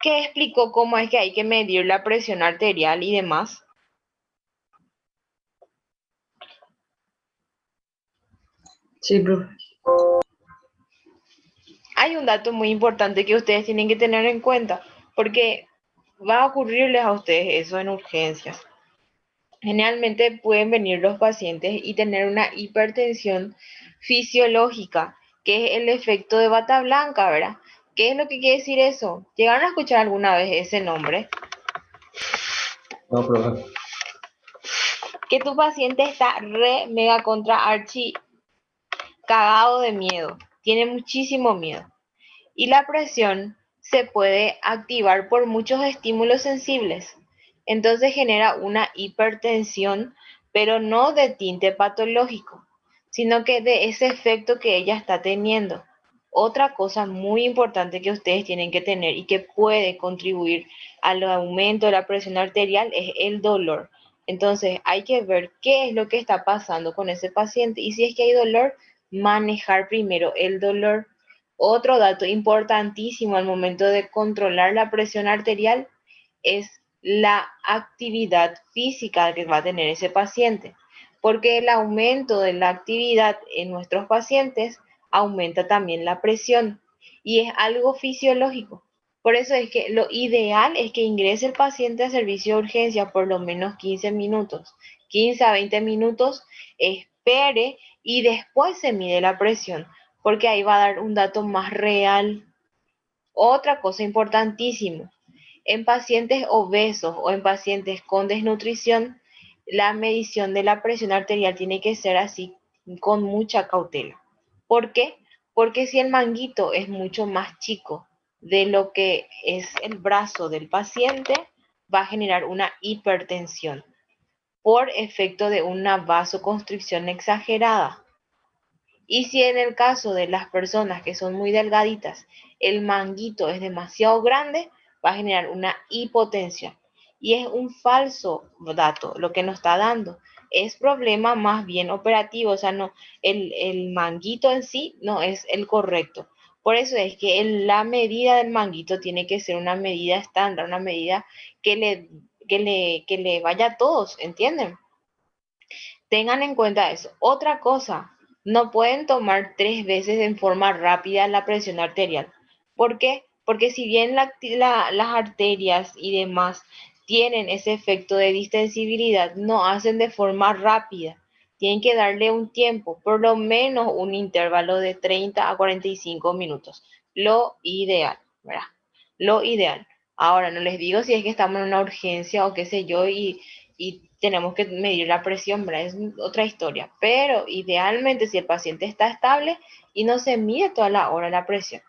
que explicó cómo es que hay que medir la presión arterial y demás? Sí, profe. Hay un dato muy importante que ustedes tienen que tener en cuenta, porque va a ocurrirles a ustedes eso en urgencias. Generalmente pueden venir los pacientes y tener una hipertensión fisiológica, que es el efecto de bata blanca, ¿verdad? ¿Qué es lo que quiere decir eso? ¿Llegaron a escuchar alguna vez ese nombre? No, profe. Que tu paciente está re mega contra archi cagado de miedo, tiene muchísimo miedo. Y la presión se puede activar por muchos estímulos sensibles. Entonces genera una hipertensión, pero no de tinte patológico, sino que de ese efecto que ella está teniendo. Otra cosa muy importante que ustedes tienen que tener y que puede contribuir al aumento de la presión arterial es el dolor. Entonces hay que ver qué es lo que está pasando con ese paciente y si es que hay dolor, manejar primero el dolor. Otro dato importantísimo al momento de controlar la presión arterial es la actividad física que va a tener ese paciente, porque el aumento de la actividad en nuestros pacientes aumenta también la presión y es algo fisiológico. Por eso es que lo ideal es que ingrese el paciente a servicio de urgencia por lo menos 15 minutos, 15 a 20 minutos, espere y después se mide la presión, porque ahí va a dar un dato más real. Otra cosa importantísima, en pacientes obesos o en pacientes con desnutrición, la medición de la presión arterial tiene que ser así, con mucha cautela. ¿Por qué? Porque si el manguito es mucho más chico de lo que es el brazo del paciente, va a generar una hipertensión por efecto de una vasoconstricción exagerada. Y si en el caso de las personas que son muy delgaditas, el manguito es demasiado grande, va a generar una hipotensión. Y es un falso dato lo que nos está dando. Es problema más bien operativo, o sea, no, el manguito en sí no es el correcto. Por eso es que la medida del manguito tiene que ser una medida estándar, una medida que le vaya a todos, ¿entienden? Tengan en cuenta eso. Otra cosa, no pueden tomar 3 veces en forma rápida la presión arterial. ¿Por qué? Porque si bien las arterias y demás tienen ese efecto de distensibilidad, no hacen de forma rápida. Tienen que darle un tiempo, por lo menos un intervalo de 30 a 45 minutos. Lo ideal, ¿verdad? Lo ideal. Ahora, no les digo si es que estamos en una urgencia o qué sé yo y tenemos que medir la presión, ¿verdad? Es otra historia. Pero idealmente si el paciente está estable y no se mide toda la hora la presión,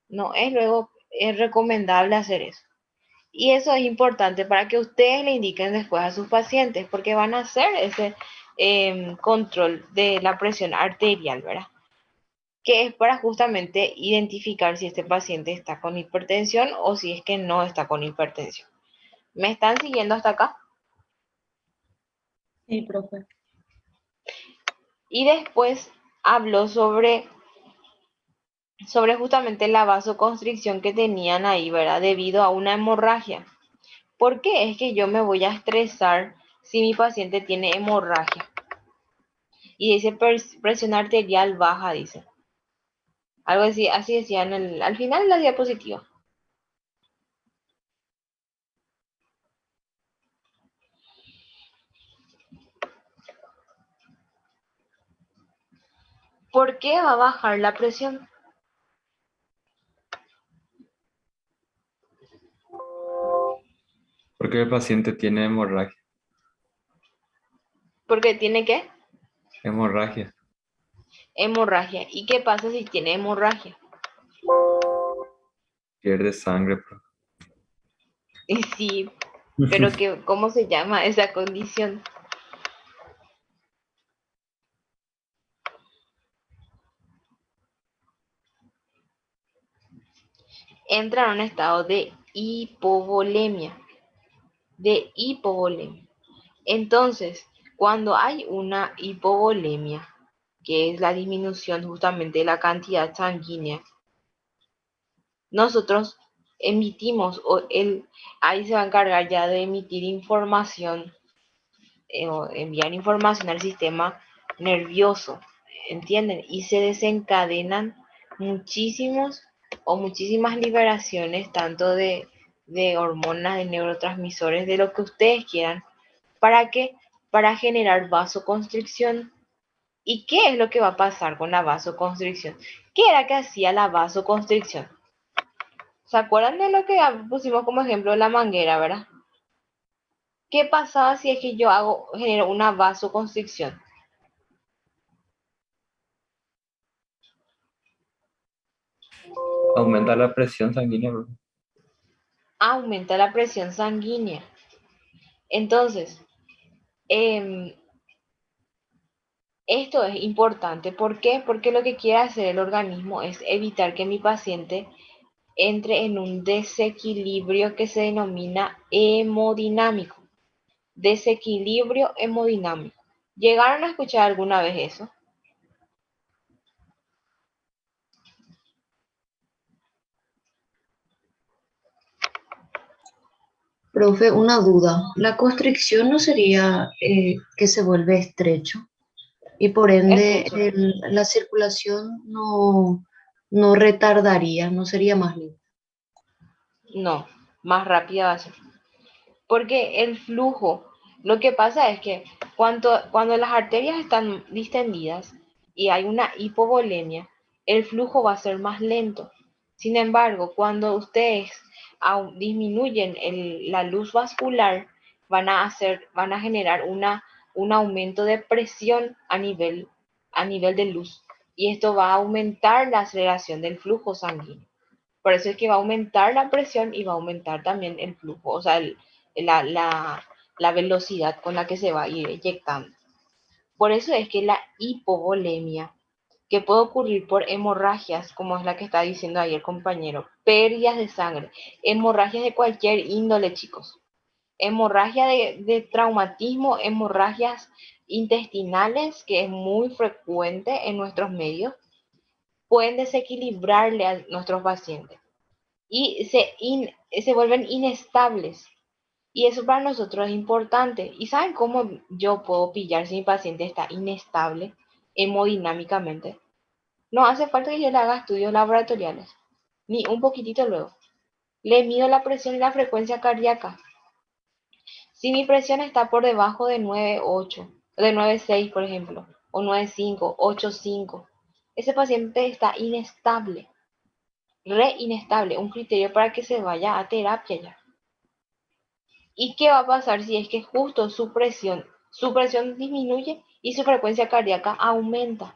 no es luego es recomendable hacer eso. Y eso es importante para que ustedes le indiquen después a sus pacientes, porque van a hacer ese control de la presión arterial, ¿verdad? Que es para justamente identificar si este paciente está con hipertensión o si es que no está con hipertensión. ¿Me están siguiendo hasta acá? Sí, profe. Y después habló sobre justamente la vasoconstricción que tenían ahí, ¿verdad? Debido a una hemorragia. ¿Por qué es que yo me voy a estresar si mi paciente tiene hemorragia? Y dice presión arterial baja, dice. Algo así, así decía al final de la diapositiva. ¿Por qué va a bajar la presión? Porque el paciente tiene hemorragia. Porque tiene ¿qué? Hemorragia. Hemorragia. ¿Y qué pasa si tiene hemorragia? Pierde sangre, profe. Y sí, pero ¿cómo se llama esa condición? Entra en un estado de hipovolemia. De hipovolemia. Entonces, cuando hay una hipovolemia, que es la disminución justamente de la cantidad sanguínea, nosotros emitimos, ahí se va a encargar ya de emitir información, o enviar información al sistema nervioso, ¿entienden? Y se desencadenan muchísimos o muchísimas liberaciones, tanto de hormonas, de neurotransmisores, de lo que ustedes quieran. ¿Para qué? Para generar vasoconstricción. ¿Y qué es lo que va a pasar con la vasoconstricción? ¿Qué era que hacía la vasoconstricción? ¿Se acuerdan de lo que pusimos como ejemplo la manguera, verdad? ¿Qué pasaba si es que yo genero una vasoconstricción? Aumenta la presión sanguínea, profe. Aumenta la presión sanguínea. Entonces, esto es importante. ¿Por qué? Porque lo que quiere hacer el organismo es evitar que mi paciente entre en un desequilibrio que se denomina hemodinámico. Desequilibrio hemodinámico. ¿Llegaron a escuchar alguna vez eso? Profe, una duda. La constricción no sería que se vuelve estrecho y por ende Estrecho. la circulación no retardaría, no sería más lenta. No, más rápida va a ser. Porque el flujo, lo que pasa es que cuando las arterias están distendidas y hay una hipovolemia, el flujo va a ser más lento. Sin embargo, cuando ustedes disminuyen la luz vascular, van a generar un aumento de presión a nivel de luz. Y esto va a aumentar la aceleración del flujo sanguíneo. Por eso es que va a aumentar la presión y va a aumentar también el flujo, o sea, la, la, la velocidad con la que se va a ir inyectando. Por eso es que la hipovolemia, que puede ocurrir por hemorragias, como es la que está diciendo ahí el compañero, pérdidas de sangre, hemorragias de cualquier índole, chicos. Hemorragia de traumatismo, hemorragias intestinales, que es muy frecuente en nuestros medios, pueden desequilibrarle a nuestros pacientes y se vuelven inestables. Y eso para nosotros es importante. ¿Y saben cómo yo puedo pillar si mi paciente está inestable hemodinámicamente? No hace falta que yo le haga estudios laboratoriales. ni un poquitito luego. Le mido la presión y la frecuencia cardíaca. Si mi presión está por debajo de 9,8, de 9,6 por ejemplo, o 9,5, 8,5, ese paciente está inestable, re inestable, un criterio para que se vaya a terapia ya. ¿Y qué va a pasar si es que justo su presión disminuye y su frecuencia cardíaca aumenta?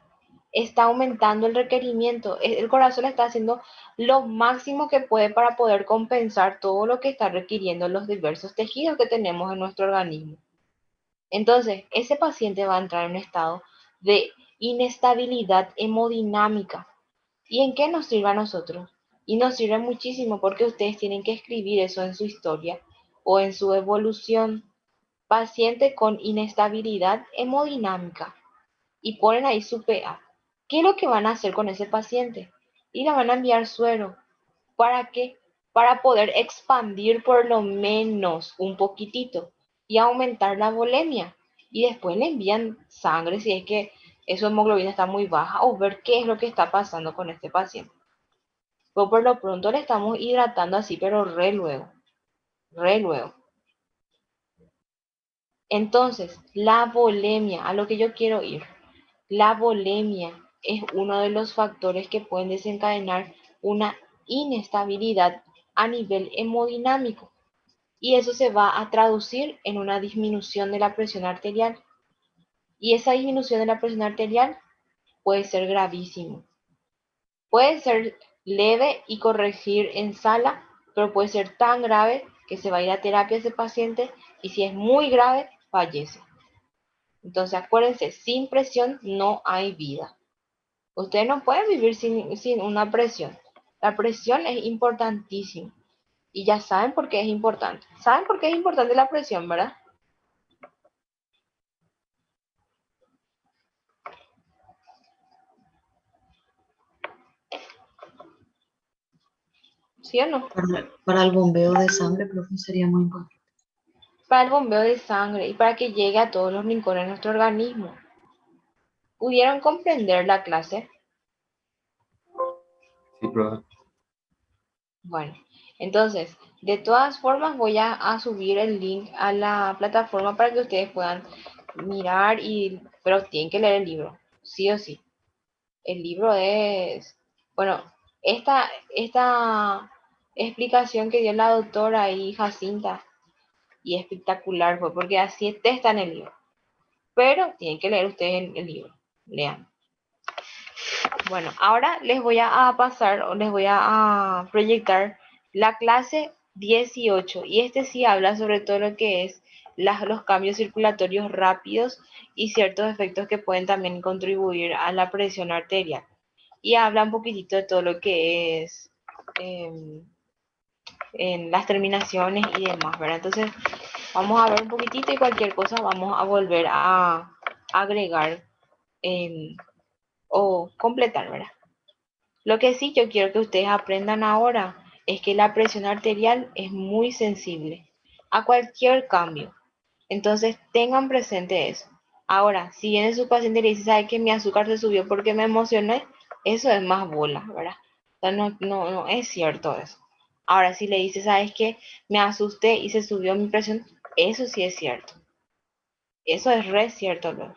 Está aumentando el requerimiento, el corazón está haciendo lo máximo que puede para poder compensar todo lo que está requiriendo los diversos tejidos que tenemos en nuestro organismo. Entonces, ese paciente va a entrar en un estado de inestabilidad hemodinámica. ¿Y en qué nos sirve a nosotros? Y nos sirve muchísimo porque ustedes tienen que escribir eso en su historia o en su evolución. Paciente con inestabilidad hemodinámica. Y ponen ahí su PA. ¿Qué es lo que van a hacer con ese paciente? Y le van a enviar suero. ¿Para qué? Para poder expandir por lo menos un poquitito y aumentar la volemia. Y después le envían sangre si es que su hemoglobina está muy baja o ver qué es lo que está pasando con este paciente. Pero por lo pronto le estamos hidratando así, pero re luego. Re luego. Entonces, la volemia, a lo que yo quiero ir. La volemia es uno de los factores que pueden desencadenar una inestabilidad a nivel hemodinámico y eso se va a traducir en una disminución de la presión arterial. Y esa disminución de la presión arterial puede ser gravísimo. Puede ser leve y corregir en sala, pero puede ser tan grave que se va a ir a terapia ese paciente y si es muy grave, fallece. Entonces acuérdense, sin presión no hay vida. Ustedes no pueden vivir sin una presión. La presión es importantísima. Y ya saben por qué es importante. ¿Saben por qué es importante la presión, verdad? ¿Sí o no? Para el bombeo de sangre, profe, sería muy importante. Para el bombeo de sangre y para que llegue a todos los rincones de nuestro organismo. ¿Pudieron comprender la clase? Sí, profe. Bueno, entonces, de todas formas voy a subir el link a la plataforma para que ustedes puedan mirar pero tienen que leer el libro, sí o sí. El libro es, bueno, esta explicación que dio la doctora ahí, Jacinta, y espectacular fue porque así está en el libro. Pero tienen que leer ustedes el libro, lean. Bueno, ahora les voy a pasar o les voy a proyectar la clase 18 y este sí habla sobre todo lo que es los cambios circulatorios rápidos y ciertos efectos que pueden también contribuir a la presión arterial. Y habla un poquitito de todo lo que es en las terminaciones y demás, ¿verdad? Entonces, vamos a ver un poquitito y cualquier cosa vamos a volver a agregar o completar, ¿verdad? Lo que sí yo quiero que ustedes aprendan ahora es que la presión arterial es muy sensible a cualquier cambio. Entonces tengan presente eso. Ahora, si viene su paciente y le dice, ¿sabe que mi azúcar se subió porque me emocioné? Eso es más bola, ¿verdad? O sea, no es cierto eso. Ahora, si le dice, ¿sabes qué? Me asusté y se subió mi presión, eso sí es cierto. Eso es re cierto, luego.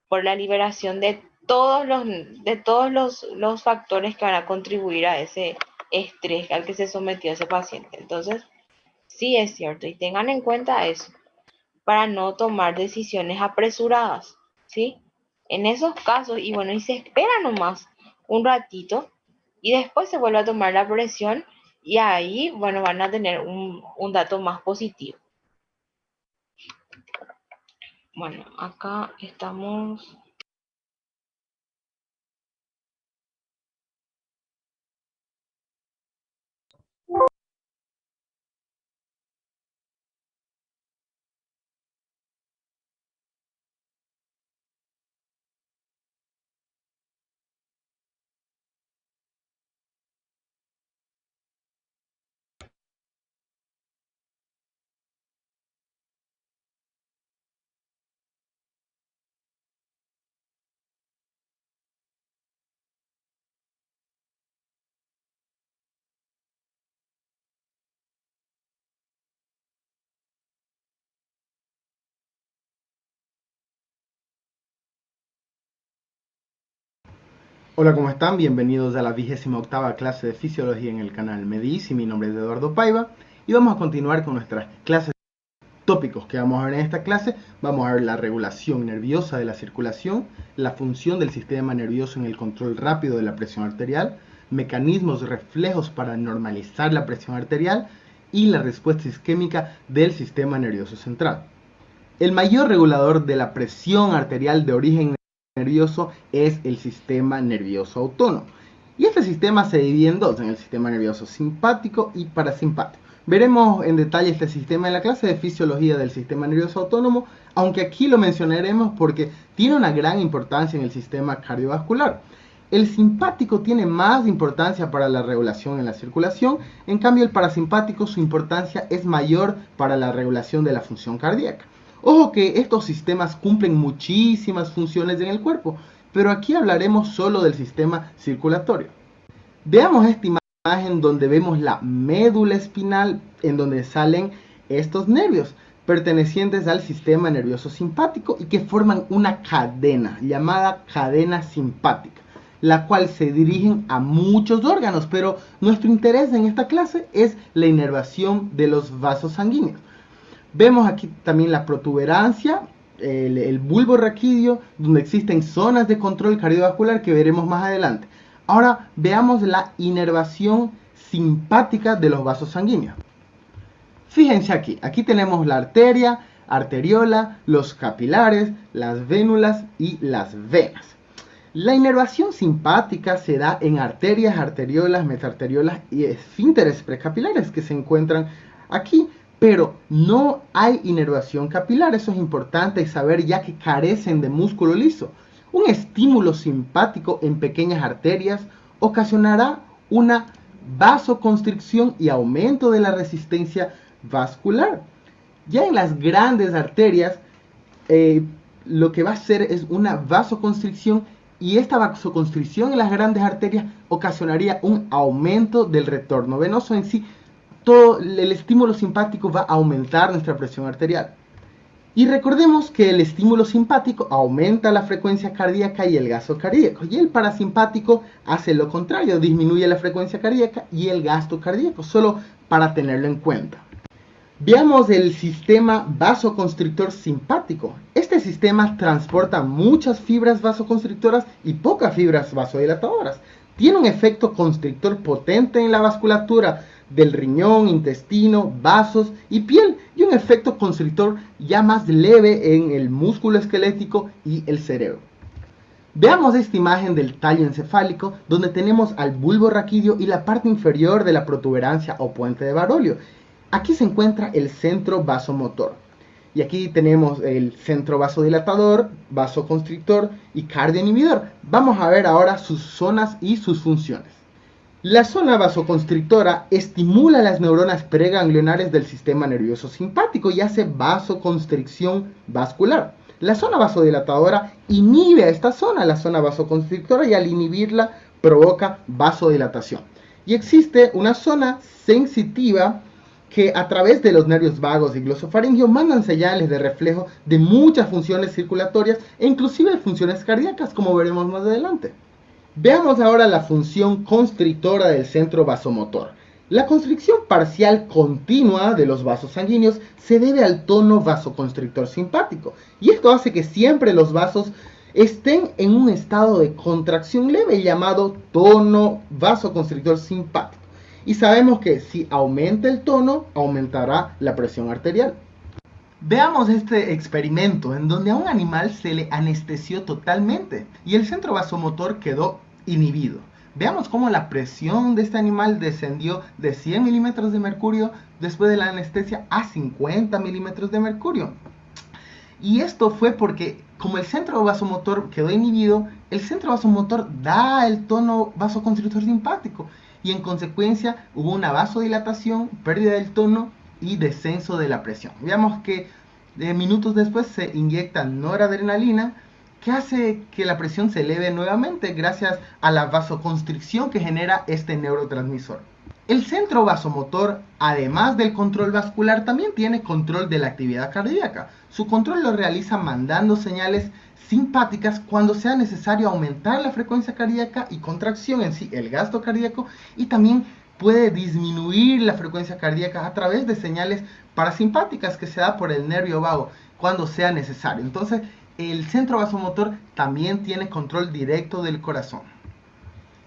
Por la liberación de todos los factores que van a contribuir a ese estrés al que se sometió ese paciente. Entonces, sí es cierto y tengan en cuenta eso para no tomar decisiones apresuradas, ¿sí? En esos casos, y bueno, y se espera nomás un ratito y después se vuelve a tomar la presión y ahí, bueno, van a tener un dato más positivo. Bueno, acá estamos Hola, ¿cómo están? Bienvenidos a la 28ª clase de Fisiología en el canal Medici. Mi nombre es Eduardo Paiva y vamos a continuar con nuestras clases tópicos que vamos a ver en esta clase. Vamos a ver la regulación nerviosa de la circulación, la función del sistema nervioso en el control rápido de la presión arterial, mecanismos reflejos para normalizar la presión arterial y la respuesta isquémica del sistema nervioso central. El mayor regulador de la presión arterial de origen nervioso es el sistema nervioso autónomo. Y este sistema se divide en dos, en el sistema nervioso simpático y parasimpático. Veremos en detalle este sistema en la clase de fisiología del sistema nervioso autónomo, aunque aquí lo mencionaremos porque tiene una gran importancia en el sistema cardiovascular. El simpático tiene más importancia para la regulación en la circulación, en cambio el parasimpático su importancia es mayor para la regulación de la función cardíaca. Ojo que estos sistemas cumplen muchísimas funciones en el cuerpo, pero aquí hablaremos solo del sistema circulatorio. Veamos esta imagen donde vemos la médula espinal en donde salen estos nervios pertenecientes al sistema nervioso simpático y que forman una cadena llamada cadena simpática, la cual se dirigen a muchos órganos, pero nuestro interés en esta clase es la inervación de los vasos sanguíneos. Vemos aquí también la protuberancia, el bulbo raquídeo, donde existen zonas de control cardiovascular que veremos más adelante. Ahora veamos la inervación simpática de los vasos sanguíneos. Fíjense aquí tenemos la arteria, arteriola, los capilares, las vénulas y las venas. La inervación simpática se da en arterias, arteriolas, metarteriolas y esfínteres precapilares que se encuentran aquí. Pero no hay inervación capilar, eso es importante saber ya que carecen de músculo liso. Un estímulo simpático en pequeñas arterias ocasionará una vasoconstricción y aumento de la resistencia vascular. Ya en las grandes arterias lo que va a hacer es una vasoconstricción y esta vasoconstricción en las grandes arterias ocasionaría un aumento del retorno venoso en sí. Todo el estímulo simpático va a aumentar nuestra presión arterial. Y recordemos que el estímulo simpático aumenta la frecuencia cardíaca y el gasto cardíaco. Y el parasimpático hace lo contrario, disminuye la frecuencia cardíaca y el gasto cardíaco, solo para tenerlo en cuenta. Veamos el sistema vasoconstrictor simpático. Este sistema transporta muchas fibras vasoconstrictoras y pocas fibras vasodilatadoras. Tiene un efecto constrictor potente en la vasculatura del riñón, intestino, vasos y piel, y un efecto constrictor ya más leve en el músculo esquelético y el cerebro. Veamos esta imagen del tallo encefálico, donde tenemos al bulbo raquídeo y la parte inferior de la protuberancia o puente de Barolio. Aquí se encuentra el centro vasomotor. Y aquí tenemos el centro vasodilatador, vasoconstrictor y cardioinhibidor. Vamos a ver ahora sus zonas y sus funciones. La zona vasoconstrictora estimula las neuronas preganglionares del sistema nervioso simpático y hace vasoconstricción vascular. La zona vasodilatadora inhibe a esta zona, la zona vasoconstrictora, y al inhibirla provoca vasodilatación. Y existe una zona sensitiva que a través de los nervios vagos y glosofaringeos mandan señales de reflejo de muchas funciones circulatorias e inclusive funciones cardíacas, como veremos más adelante. Veamos ahora la función constrictora del centro vasomotor. La constricción parcial continua de los vasos sanguíneos se debe al tono vasoconstrictor simpático, y esto hace que siempre los vasos estén en un estado de contracción leve llamado tono vasoconstrictor simpático. Y sabemos que si aumenta el tono, aumentará la presión arterial. Veamos este experimento en donde a un animal se le anestesió totalmente y el centro vasomotor quedó inhibido. Veamos cómo la presión de este animal descendió de 100 milímetros de mercurio después de la anestesia a 50 milímetros de mercurio. Y esto fue porque como el centro vasomotor quedó inhibido, el centro vasomotor da el tono vasoconstrictor simpático y en consecuencia hubo una vasodilatación, pérdida del tono y descenso de la presión. Veamos que minutos después se inyecta noradrenalina que hace que la presión se eleve nuevamente gracias a la vasoconstricción que genera este neurotransmisor. El centro vasomotor, además del control vascular, también tiene control de la actividad cardíaca. Su control lo realiza mandando señales simpáticas cuando sea necesario aumentar la frecuencia cardíaca y contracción en sí, el gasto cardíaco, y también puede disminuir la frecuencia cardíaca a través de señales parasimpáticas que se da por el nervio vago cuando sea necesario. Entonces, el centro vasomotor también tiene control directo del corazón.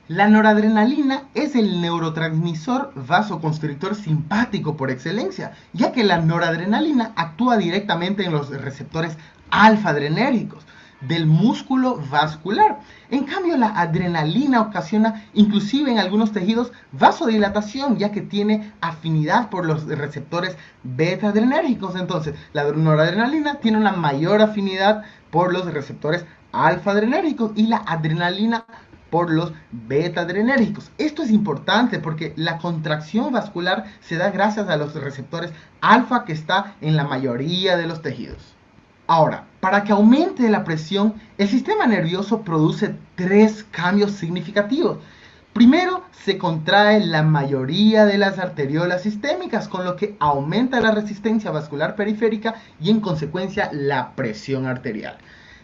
La noradrenalina es el neurotransmisor vasoconstrictor simpático por excelencia, ya que la noradrenalina actúa directamente en los receptores alfa-adrenérgicos del músculo vascular. En cambio, la adrenalina ocasiona, inclusive en algunos tejidos, vasodilatación, ya que tiene afinidad por los receptores beta-adrenérgicos. Entonces, la noradrenalina tiene una mayor afinidad por los receptores alfa-adrenérgicos y la adrenalina por los beta-adrenérgicos. Esto es importante porque la contracción vascular se da gracias a los receptores alfa que está en la mayoría de los tejidos. Ahora, para que aumente la presión, el sistema nervioso produce 3 cambios significativos. Primero, se contrae la mayoría de las arteriolas sistémicas, con lo que aumenta la resistencia vascular periférica y en consecuencia la presión arterial.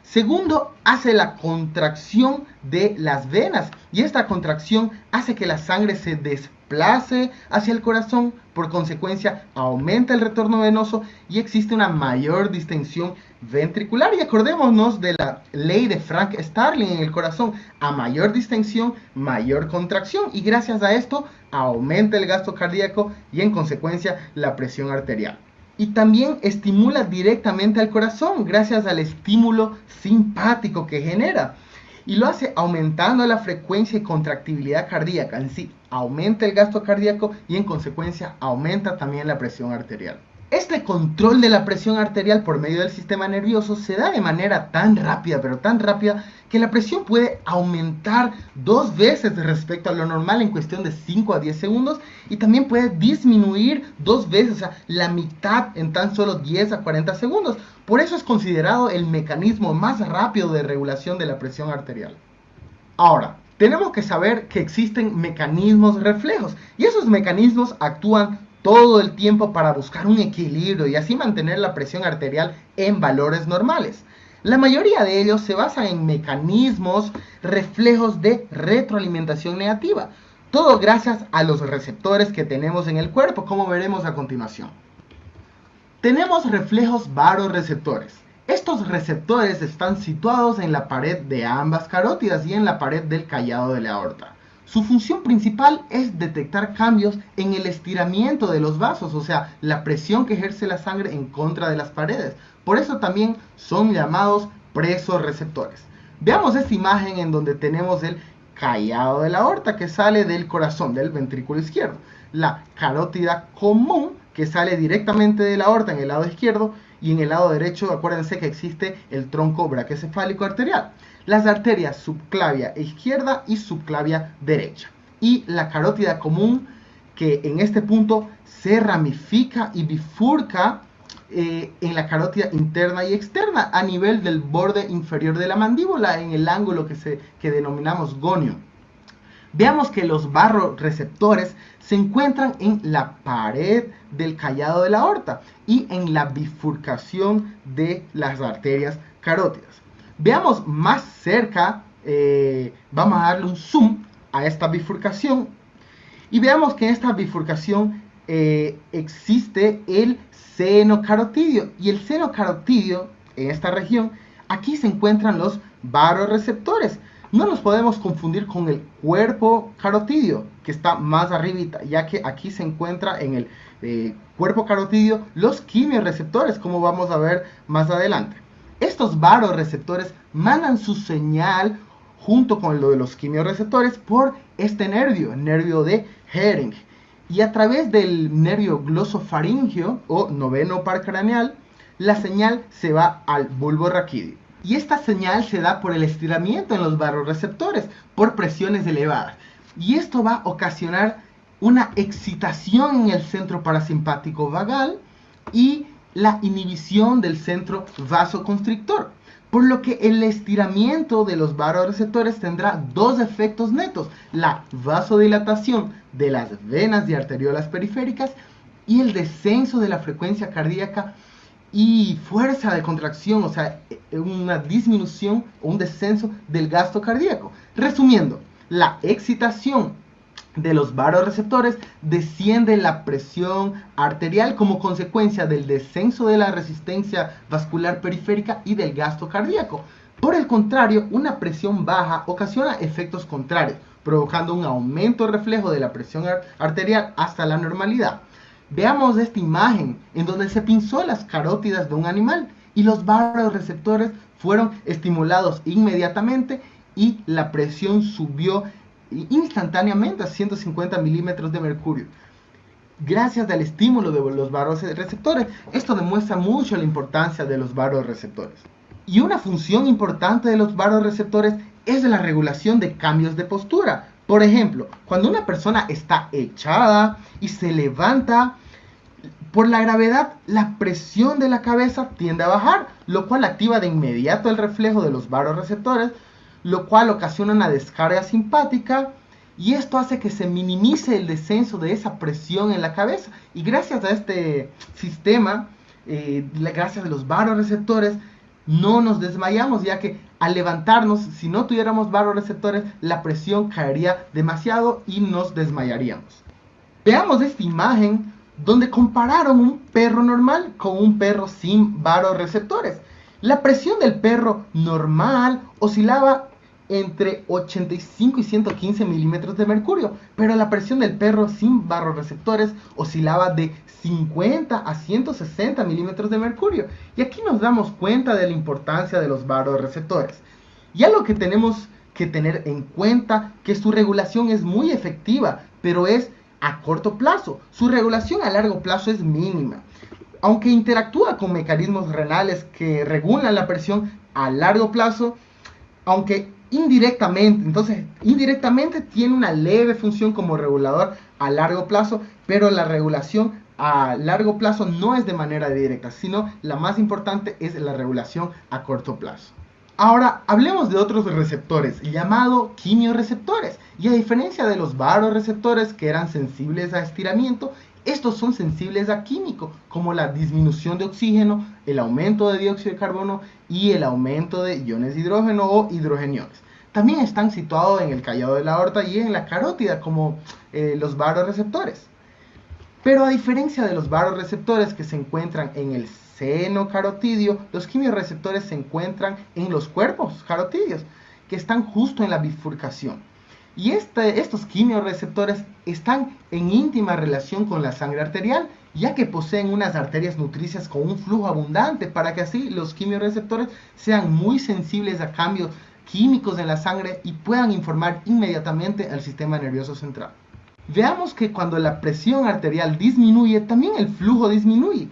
Segundo, hace la contracción de las venas y esta contracción hace que la sangre se desplace hacia el corazón, por consecuencia aumenta el retorno venoso y existe una mayor distensión ventricular. Y acordémonos de la ley de Frank Starling en el corazón: a mayor distensión, mayor contracción, y gracias a esto aumenta el gasto cardíaco y en consecuencia la presión arterial. Y también estimula directamente al corazón gracias al estímulo simpático que genera. Y lo hace aumentando la frecuencia y contractibilidad cardíaca. En sí, aumenta el gasto cardíaco y en consecuencia aumenta también la presión arterial. Este control de la presión arterial por medio del sistema nervioso se da de manera tan rápida, pero tan rápida, que la presión puede aumentar 2 veces respecto a lo normal en cuestión de 5 a 10 segundos y también puede disminuir 2 veces, o sea, la mitad en tan solo 10 a 40 segundos. Por eso es considerado el mecanismo más rápido de regulación de la presión arterial. Ahora, tenemos que saber que existen mecanismos reflejos y esos mecanismos actúan todo el tiempo para buscar un equilibrio y así mantener la presión arterial en valores normales. La mayoría de ellos se basan en mecanismos reflejos de retroalimentación negativa, todo gracias a los receptores que tenemos en el cuerpo, como veremos a continuación. Tenemos reflejos baroreceptores. Estos receptores están situados en la pared de ambas carótidas y en la pared del callado de la aorta. Su función principal es detectar cambios en el estiramiento de los vasos, o sea, la presión que ejerce la sangre en contra de las paredes. Por eso también son llamados presorreceptores. Veamos esta imagen en donde tenemos el callado de la aorta que sale del corazón, del ventrículo izquierdo. La carótida común que sale directamente de la aorta en el lado izquierdo, y en el lado derecho acuérdense que existe el tronco braquiocefálico arterial. Las arterias subclavia izquierda y subclavia derecha. Y la carótida común que en este punto se ramifica y bifurca en la carótida interna y externa a nivel del borde inferior de la mandíbula en el ángulo que denominamos gonio. Veamos que los barroreceptores se encuentran en la pared del callado de la aorta y en la bifurcación de las arterias carótidas. Veamos más cerca, vamos a darle un zoom a esta bifurcación y veamos que en esta bifurcación existe el seno carotidio, y el seno carotidio en esta región, aquí se encuentran los baroreceptores. No nos podemos confundir con el cuerpo carotidio que está más arribita, ya que aquí se encuentra en el cuerpo carotidio los quimioreceptores, como vamos a ver más adelante. Estos baroreceptores mandan su señal junto con lo de los quimioreceptores por este nervio, el nervio de Hering. Y a través del nervio glosofaringeo o noveno par craneal, la señal se va al bulbo raquídeo. Y esta señal se da por el estiramiento en los baroreceptores, por presiones elevadas. Y esto va a ocasionar una excitación en el centro parasimpático vagal y la inhibición del centro vasoconstrictor. por lo que el estiramiento de los vasoreceptores tendrá dos efectos netos: la vasodilatación de las venas y arteriolas periféricas y el descenso de la frecuencia cardíaca y fuerza de contracción, o sea, una disminución o un descenso del gasto cardíaco. Resumiendo, la excitación de los vasoreceptores desciende la presión arterial como consecuencia del descenso de la resistencia vascular periférica y del gasto cardíaco. Por el contrario, una presión baja ocasiona efectos contrarios, provocando un aumento reflejo de la presión arterial hasta la normalidad. Veamos esta imagen en donde se pinzó las carótidas de un animal y los vasoreceptores fueron estimulados inmediatamente y la presión subió instantáneamente a 150 milímetros de mercurio. Gracias al estímulo de los vasoreceptores, esto demuestra mucho la importancia de los vasoreceptores. Y una función importante de los vasoreceptores es la regulación de cambios de postura. Por ejemplo, cuando una persona está echada y se levanta, por la gravedad, la presión de la cabeza tiende a bajar, lo cual activa de inmediato el reflejo de los vasoreceptores, lo cual ocasiona una descarga simpática, y esto hace que se minimice el descenso de esa presión en la cabeza. Y gracias a este sistema, gracias a los vasoreceptores, no nos desmayamos, ya que al levantarnos, si no tuviéramos vasoreceptores, la presión caería demasiado y nos desmayaríamos. Veamos esta imagen donde compararon un perro normal con un perro sin vasoreceptores. La presión del perro normal oscilaba entre 85 y 115 milímetros de mercurio, pero la presión del perro sin vasoreceptores oscilaba de 50 a 160 milímetros de mercurio. Y aquí nos damos cuenta de la importancia de los vasoreceptores. Ya lo que tenemos que tener en cuenta que su regulación es muy efectiva, pero es a corto plazo. Su regulación a largo plazo es mínima. Aunque interactúa con mecanismos renales que regulan la presión a largo plazo, aunque indirectamente tiene una leve función como regulador a largo plazo, pero la regulación a largo plazo no es de manera directa, sino la más importante es la regulación a corto plazo. Ahora hablemos de otros receptores, llamados quimioreceptores. Y a diferencia de los vasoreceptores que eran sensibles a estiramiento, estos son sensibles a químico, como la disminución de oxígeno, el aumento de dióxido de carbono y el aumento de iones de hidrógeno o hidrogeniones. También están situados en el callado de la aorta y en la carótida, como los vasoreceptores. Pero a diferencia de los vasoreceptores que se encuentran en el seno carotidio, los quimioreceptores se encuentran en los cuerpos carotidios, que están justo en la bifurcación. Y estos quimioreceptores están en íntima relación con la sangre arterial, ya que poseen unas arterias nutricias con un flujo abundante, para que así los quimioreceptores sean muy sensibles a cambios químicos en la sangre y puedan informar inmediatamente al sistema nervioso central. Veamos que cuando la presión arterial disminuye, también el flujo disminuye.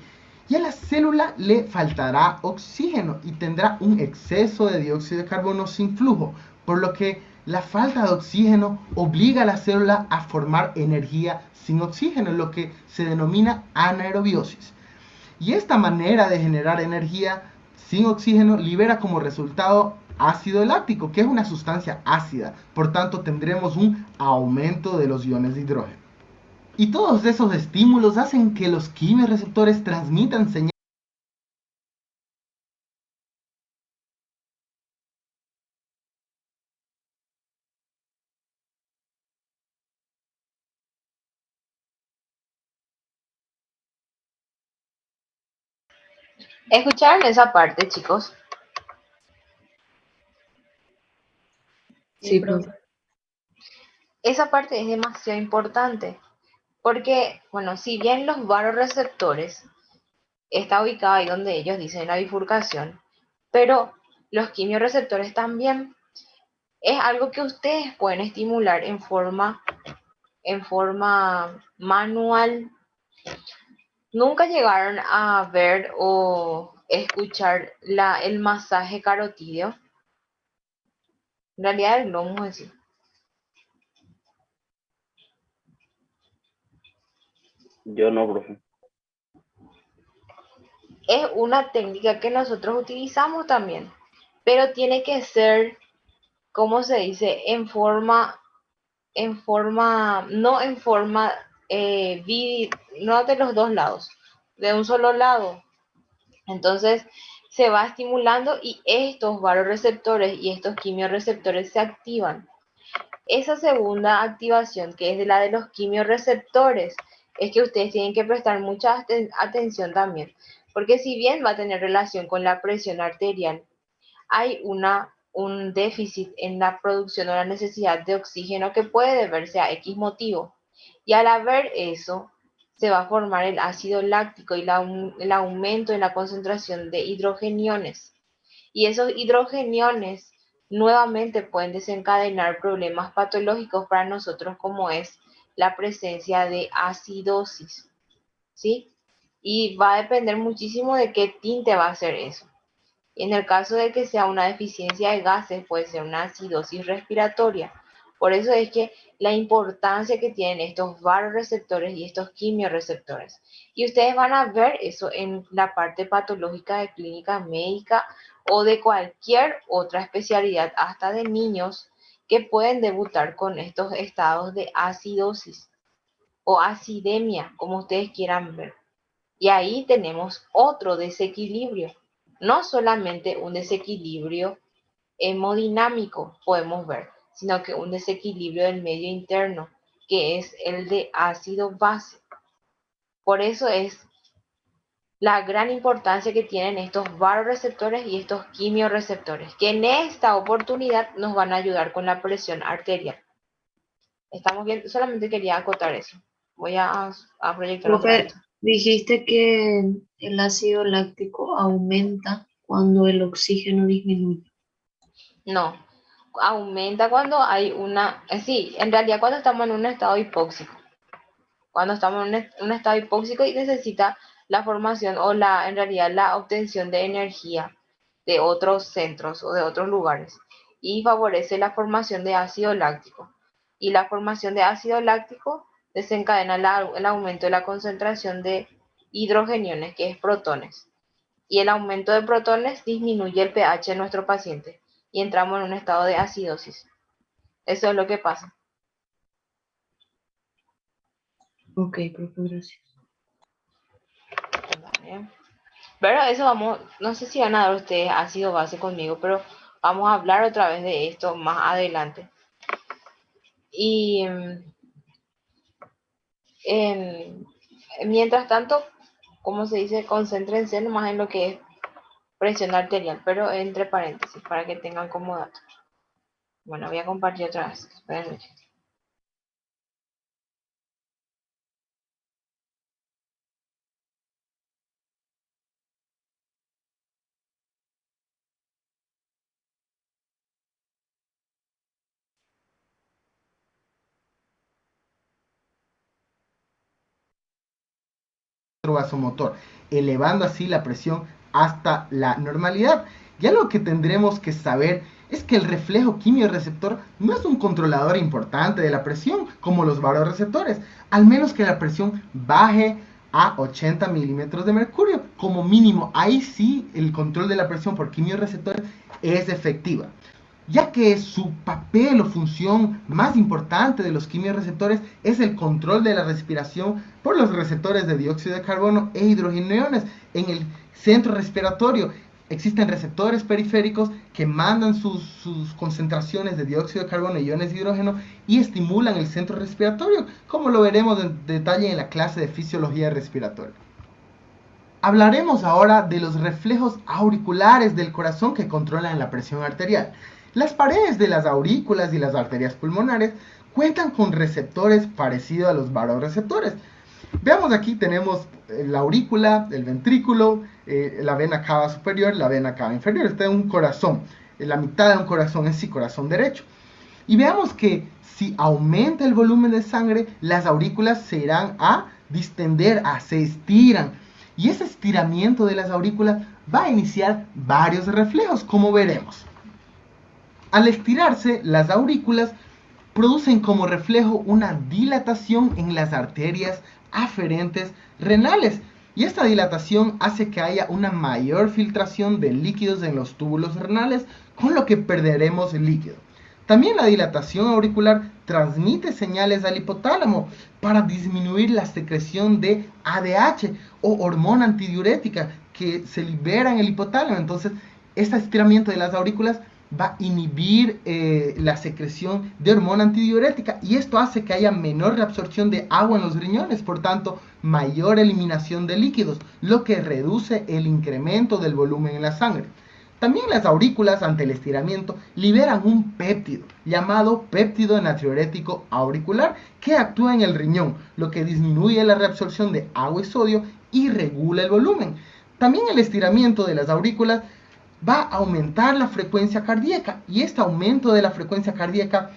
Y a la célula le faltará oxígeno y tendrá un exceso de dióxido de carbono sin flujo, por lo que la falta de oxígeno obliga a la célula a formar energía sin oxígeno, lo que se denomina anaerobiosis. Y esta manera de generar energía sin oxígeno libera como resultado ácido láctico, que es una sustancia ácida. Por tanto, tendremos un aumento de los iones de hidrógeno. Y todos esos estímulos hacen que los quimioreceptores transmitan señales. ¿Escucharon esa parte, chicos? Sí, profe. Esa parte es demasiado importante porque, bueno, si bien los vasoreceptores está ubicado ahí donde ellos dicen la bifurcación, pero los quimioreceptores también es algo que ustedes pueden estimular en forma manual. ¿Nunca llegaron a ver o escuchar el masaje carotidio? En realidad el gnomo es así. Yo no, profe. Es una técnica que nosotros utilizamos también. pero tiene que ser, ¿cómo se dice? No en forma, no de los dos lados, de un solo lado. Entonces se va estimulando y estos varoreceptores y estos quimiorreceptores se activan. Esa segunda activación, que es de la de los quimiorreceptores, es que ustedes tienen que prestar mucha atención también, porque si bien va a tener relación con la presión arterial, hay un déficit en la producción o la necesidad de oxígeno que puede deberse a X motivo. Y al haber eso, se va a formar el ácido láctico y el aumento en la concentración de hidrogeniones. Y esos hidrogeniones nuevamente pueden desencadenar problemas patológicos para nosotros, como es la presencia de acidosis, ¿sí? Y va a depender muchísimo de qué tinte va a ser eso. En el caso de que sea una deficiencia de gases, puede ser una acidosis respiratoria. Por eso es que la importancia que tienen estos varoreceptores y estos quimiorreceptores. Y ustedes van a ver eso en la parte patológica de clínica médica o de cualquier otra especialidad, hasta de niños que pueden debutar con estos estados de acidosis o acidemia, como ustedes quieran ver. Y ahí tenemos otro desequilibrio, no solamente un desequilibrio hemodinámico podemos ver, sino que un desequilibrio del medio interno, que es el de ácido base. Por eso es la gran importancia que tienen estos varoreceptores y estos quimiorreceptores, que en esta oportunidad nos van a ayudar con la presión arterial. Estamos bien, solamente quería acotar eso. Voy a proyectar otra Profe, vez. dijiste que el ácido láctico aumenta cuando el oxígeno disminuye. No, aumenta cuando hay sí, en realidad cuando estamos en un estado hipóxico. Cuando estamos en un estado hipóxico y necesita la formación o en realidad la obtención de energía de otros centros o de otros lugares. Y favorece la formación de ácido láctico. Y la formación de ácido láctico desencadena el aumento de la concentración de hidrogeniones, que es protones. Y el aumento de protones disminuye el pH de nuestro paciente y entramos en un estado de acidosis. Eso es lo que pasa. Ok, profe, gracias. Vale. Pero eso no sé si van a dar ustedes ácido base conmigo, pero vamos a hablar otra vez de esto más adelante. Y mientras tanto, como se dice, concéntrense nomás en lo que es presión arterial, pero entre paréntesis, para que tengan como dato. Bueno, voy a compartir otra vez. Espérenme. Vasomotor, elevando así la presión hasta la normalidad. Ya lo que tendremos que saber es que el reflejo quimiorreceptor no es un controlador importante de la presión como los varoreceptores, al menos que la presión baje a 80 milímetros de mercurio como mínimo. Ahí sí el control de la presión por quimiorreceptores es efectiva, ya que su papel o función más importante de los quimiorreceptores es el control de la respiración por los receptores de dióxido de carbono e hidrogeniones en el centro respiratorio. Existen receptores periféricos que mandan sus concentraciones de dióxido de carbono y iones de hidrógeno y estimulan el centro respiratorio, como lo veremos en detalle en la clase de fisiología respiratoria. Hablaremos ahora de los reflejos auriculares del corazón que controlan la presión arterial. Las paredes de las aurículas y las arterias pulmonares cuentan con receptores parecidos a los varoreceptores. Veamos, aquí tenemos la aurícula, el ventrículo, la vena cava superior, la vena cava inferior. Este es un corazón, la mitad de un corazón es el corazón derecho. Y veamos que si aumenta el volumen de sangre, las aurículas se irán a distender, se estiran. Y ese estiramiento de las aurículas va a iniciar varios reflejos, como veremos. Al estirarse, las aurículas producen como reflejo una dilatación en las arterias aferentes renales. Y esta dilatación hace que haya una mayor filtración de líquidos en los túbulos renales, con lo que perderemos el líquido. También la dilatación auricular transmite señales al hipotálamo para disminuir la secreción de ADH o hormona antidiurética que se libera en el hipotálamo. Entonces, este estiramiento de las aurículas va a inhibir la secreción de hormona antidiurética y esto hace que haya menor reabsorción de agua en los riñones, por tanto, mayor eliminación de líquidos, lo que reduce el incremento del volumen en la sangre. También las aurículas, ante el estiramiento, liberan un péptido llamado péptido natriurético auricular que actúa en el riñón, lo que disminuye la reabsorción de agua y sodio y regula el volumen. También el estiramiento de las aurículas va a aumentar la frecuencia cardíaca y este aumento de la frecuencia cardíaca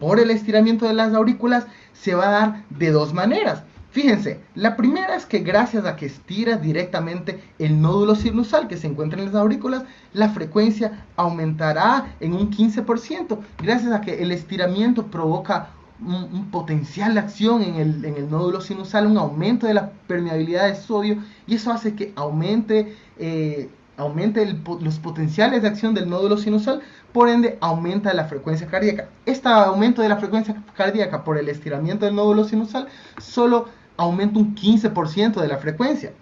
por el estiramiento de las aurículas se va a dar de dos maneras. Fíjense, la primera es que gracias a que estiras directamente el nódulo sinusal que se encuentra en las aurículas, la frecuencia aumentará en un 15%, gracias a que el estiramiento provoca un potencial de acción en el nódulo sinusal, un aumento de la permeabilidad de sodio, y eso hace que aumente los potenciales de acción del nódulo sinusal, por ende aumenta la frecuencia cardíaca. Este aumento de la frecuencia cardíaca por el estiramiento del nódulo sinusal solo aumenta un 15% de la frecuencia.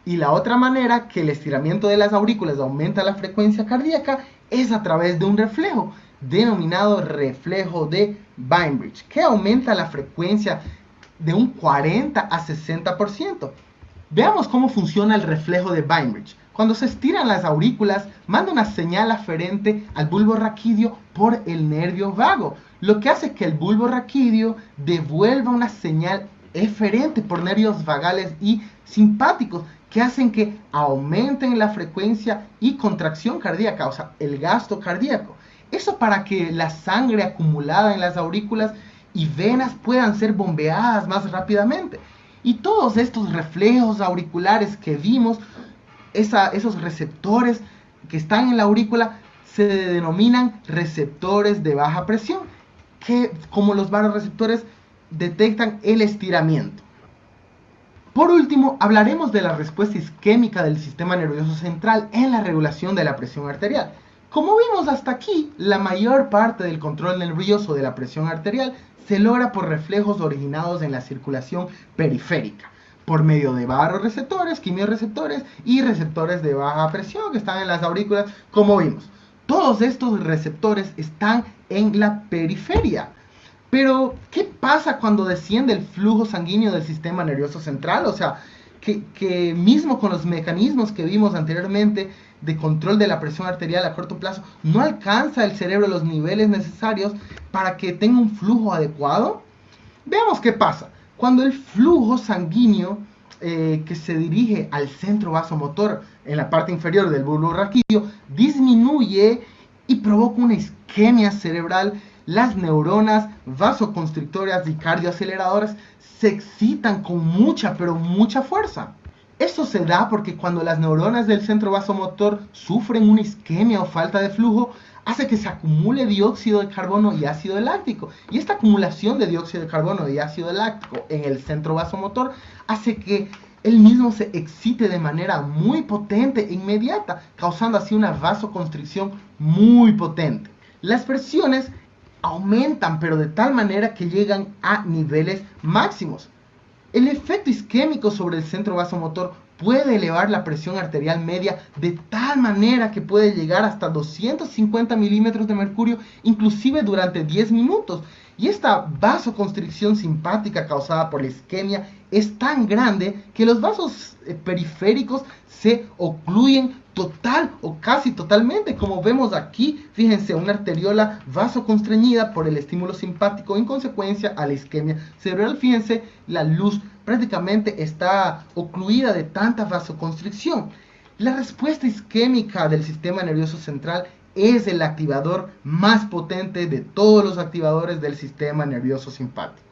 Y la otra manera que el estiramiento de las aurículas aumenta la frecuencia cardíaca es a través de un reflejo, denominado reflejo de Bainbridge, que aumenta la frecuencia de un 40 a 60%. Veamos cómo funciona el reflejo de Bainbridge. Cuando se estiran las aurículas, manda una señal aferente al bulbo raquídeo por el nervio vago, lo que hace que el bulbo raquídeo devuelva una señal eferente por nervios vagales y simpáticos, que hacen que aumenten la frecuencia y contracción cardíaca, o sea, el gasto cardíaco. Eso para que la sangre acumulada en las aurículas y venas puedan ser bombeadas más rápidamente. Y todos estos reflejos auriculares que vimos, esos receptores que están en la aurícula, se denominan receptores de baja presión, que como los vasoreceptores detectan el estiramiento. Por último, hablaremos de la respuesta isquémica del sistema nervioso central en la regulación de la presión arterial. Como vimos hasta aquí, la mayor parte del control nervioso de la presión arterial se logra por reflejos originados en la circulación periférica, por medio de vasoreceptores, quimiorreceptores y receptores de baja presión que están en las aurículas, como vimos. Todos estos receptores están en la periferia. Pero, ¿qué pasa cuando desciende el flujo sanguíneo del sistema nervioso central? O sea, que mismo con los mecanismos que vimos anteriormente de control de la presión arterial a corto plazo, no alcanza el cerebro los niveles necesarios para que tenga un flujo adecuado. Veamos qué pasa. Cuando el flujo sanguíneo que se dirige al centro vasomotor en la parte inferior del bulbo raquídeo disminuye y provoca una isquemia cerebral, las neuronas vasoconstrictoras y cardioaceleradoras se excitan con mucha, pero mucha fuerza. Esto se da porque cuando las neuronas del centro vasomotor sufren una isquemia o falta de flujo, hace que se acumule dióxido de carbono y ácido láctico. Y esta acumulación de dióxido de carbono y ácido láctico en el centro vasomotor hace que él mismo se excite de manera muy potente e inmediata, causando así una vasoconstricción muy potente. Las presiones aumentan, pero de tal manera que llegan a niveles máximos. El efecto isquémico sobre el centro vasomotor puede elevar la presión arterial media de tal manera que puede llegar hasta 250 milímetros de mercurio, inclusive durante 10 minutos. Y esta vasoconstricción simpática causada por la isquemia es tan grande que los vasos periféricos se ocluyen total o casi totalmente, como vemos aquí. Fíjense, una arteriola vasoconstreñida por el estímulo simpático en consecuencia a la isquemia cerebral. Fíjense, la luz prácticamente está ocluida de tanta vasoconstricción. La respuesta isquémica del sistema nervioso central es el activador más potente de todos los activadores del sistema nervioso simpático.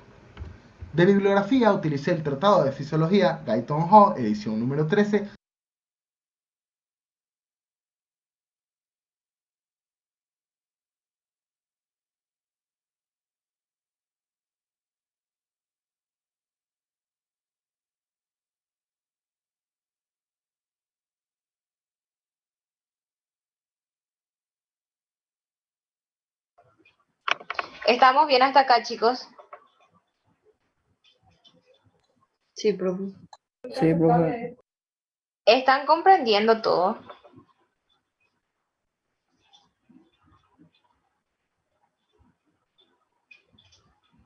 De bibliografía utilicé el Tratado de Fisiología, Guyton Hall, edición número 13, ¿Estamos bien hasta acá, chicos? Sí, profe. Sí, profe. ¿Están comprendiendo todo?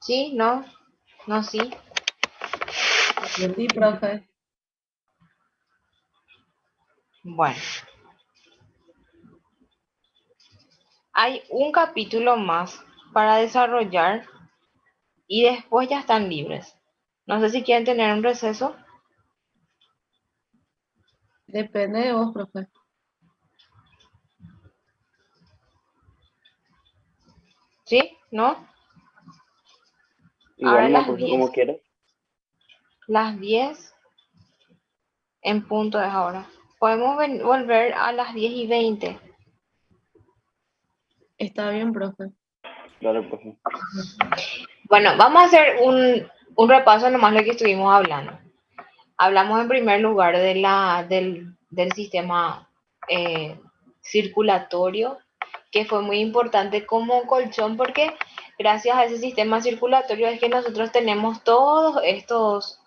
¿Sí? ¿No? ¿No? ¿Sí? Sí, profe. Bueno, hay un capítulo más para desarrollar y después ya están libres. No sé si quieren tener un receso. Depende de vos, profe. ¿Sí? ¿No? Ahora Igual no, profe, como quieras. las 10 en punto es ahora. Podemos volver a las 10:20. Está bien, profe. Dale, profe. Bueno, vamos a hacer un repaso nomás lo que estuvimos hablando. Hablamos en primer lugar del sistema circulatorio, que fue muy importante como colchón porque gracias a ese sistema circulatorio es que nosotros tenemos todos estos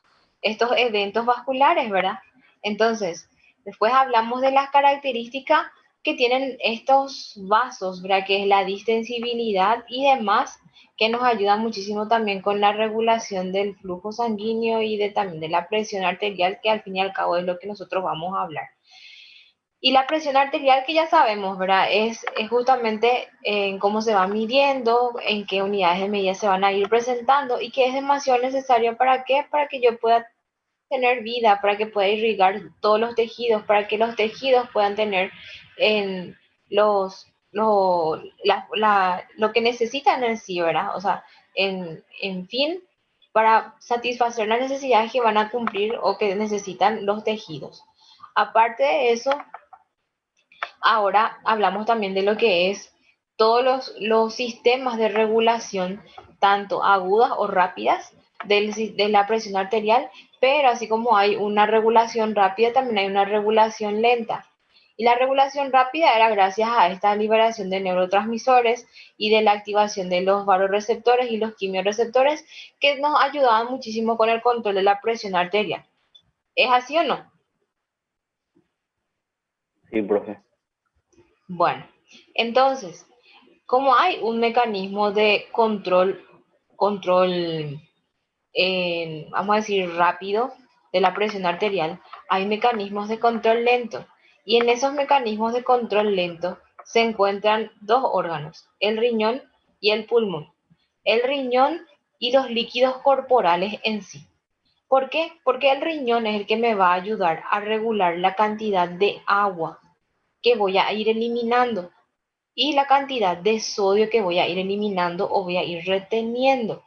eventos vasculares, ¿verdad? Entonces, después hablamos de las características que tienen estos vasos, ¿verdad? Que es la distensibilidad y demás, que nos ayuda muchísimo también con la regulación del flujo sanguíneo y también de la presión arterial, que al fin y al cabo es lo que nosotros vamos a hablar. Y la presión arterial que ya sabemos, ¿verdad? Es justamente en cómo se va midiendo, en qué unidades de medida se van a ir presentando y que es demasiado necesaria ¿para qué? Para que yo pueda tener vida, para que pueda irrigar todos los tejidos, para que los tejidos puedan tener en lo que necesitan en sí, ¿verdad? O sea, en fin, para satisfacer las necesidades que van a cumplir o que necesitan los tejidos. Aparte de eso, ahora hablamos también de lo que es todos los sistemas de regulación, tanto agudas o rápidas, de la presión arterial, pero así como hay una regulación rápida, también hay una regulación lenta. Y la regulación rápida era gracias a esta liberación de neurotransmisores y de la activación de los vasoreceptores y los quimiorreceptores que nos ayudaban muchísimo con el control de la presión arterial. ¿Es así o no? Sí, profe. Bueno, entonces, como hay un mecanismo de control, vamos a decir, rápido de la presión arterial, hay mecanismos de control lento. Y en esos mecanismos de control lento se encuentran dos órganos, el riñón y el pulmón. El riñón y los líquidos corporales en sí. ¿Por qué? Porque el riñón es el que me va a ayudar a regular la cantidad de agua que voy a ir eliminando y la cantidad de sodio que voy a ir eliminando o voy a ir reteniendo.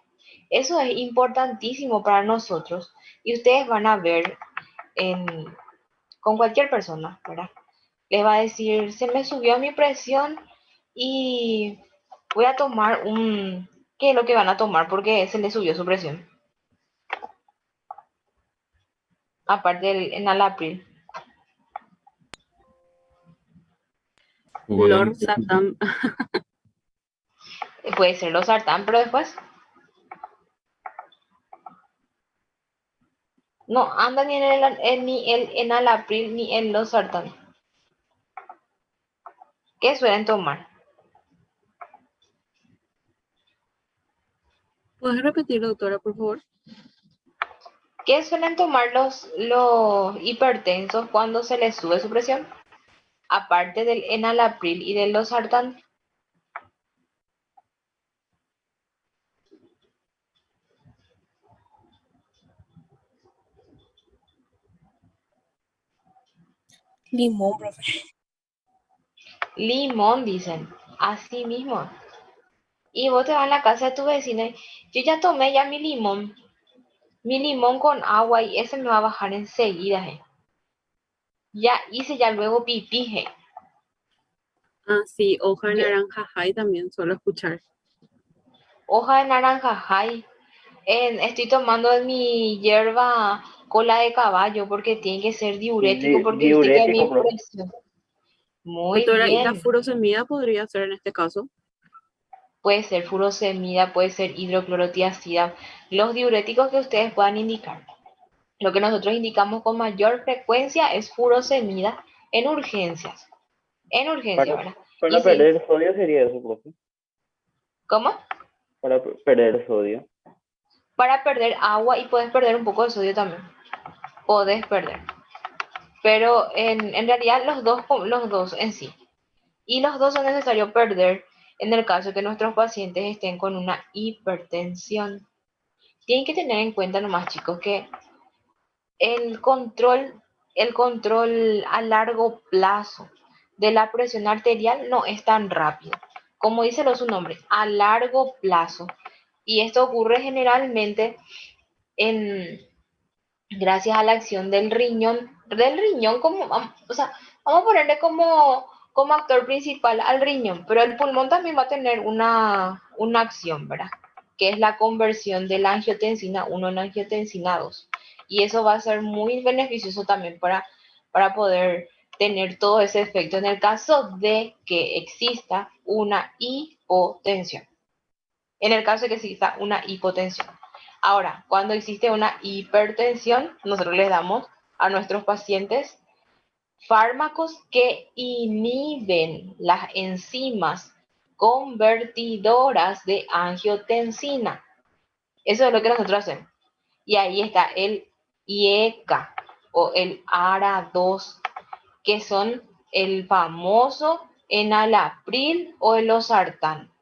Eso es importantísimo para nosotros y ustedes van a ver con cualquier persona, ¿verdad? Les va a decir, se me subió mi presión y voy a tomar ¿qué es lo que van a tomar? Porque se les subió su presión. Aparte del enalapril. Jugo de Lord naranja. Satam. Puede ser los sartán, pero después no anda ni el enalapril ni el los sartán. ¿Qué suelen tomar? ¿Puedes repetir, doctora, por favor? ¿Qué suelen tomar los hipertensos cuando se les sube su presión? Aparte del enalapril y del losartán. Limón, profe. Limón, dicen. Así mismo. Y vos te vas a la casa de tu vecina y yo ya tomé ya mi limón con agua y ese me va a bajar enseguida. Ya hice ya luego pipí. Ah, sí, hoja de Yo, naranja high también suelo escuchar. hoja de naranja, ay, estoy tomando mi hierba cola de caballo porque tiene que ser diurético porque viste que mi Diurético, profe. presión. Muy Doctora, ¿y la bien. furosemida podría ser en este caso? puede ser furosemida, puede ser hidroclorotiazida, los diuréticos que ustedes puedan indicar. Lo que nosotros indicamos con mayor frecuencia es furosemida en urgencias. En urgencia, Para, ¿verdad? Y para sí, perder sodio sería eso, profe. ¿cómo? Para perder sodio. Para perder agua y puedes perder un poco de sodio también. Podés perder. Pero en realidad los dos en sí. Y los dos son necesarios perder en el caso que nuestros pacientes estén con una hipertensión. Tienen que tener en cuenta nomás, chicos, que el control, el control a largo plazo de la presión arterial no es tan rápido. Como dice su nombre, a largo plazo. Y esto ocurre generalmente en, gracias a la acción del riñón como, o sea, vamos a ponerle como actor principal al riñón, pero el pulmón también va a tener una acción, ¿verdad? Que es la conversión de la angiotensina 1 en angiotensina 2. Y eso va a ser muy beneficioso también para poder tener todo ese efecto en el caso de que exista una hipotensión. En el caso de que exista una hipotensión. Ahora, cuando existe una hipertensión, nosotros les damos a nuestros pacientes fármacos que inhiben las enzimas convertidoras de angiotensina. Eso es lo que nosotros hacemos. Y ahí está el IECA o el ARA2, que son el famoso enalapril o el losartán.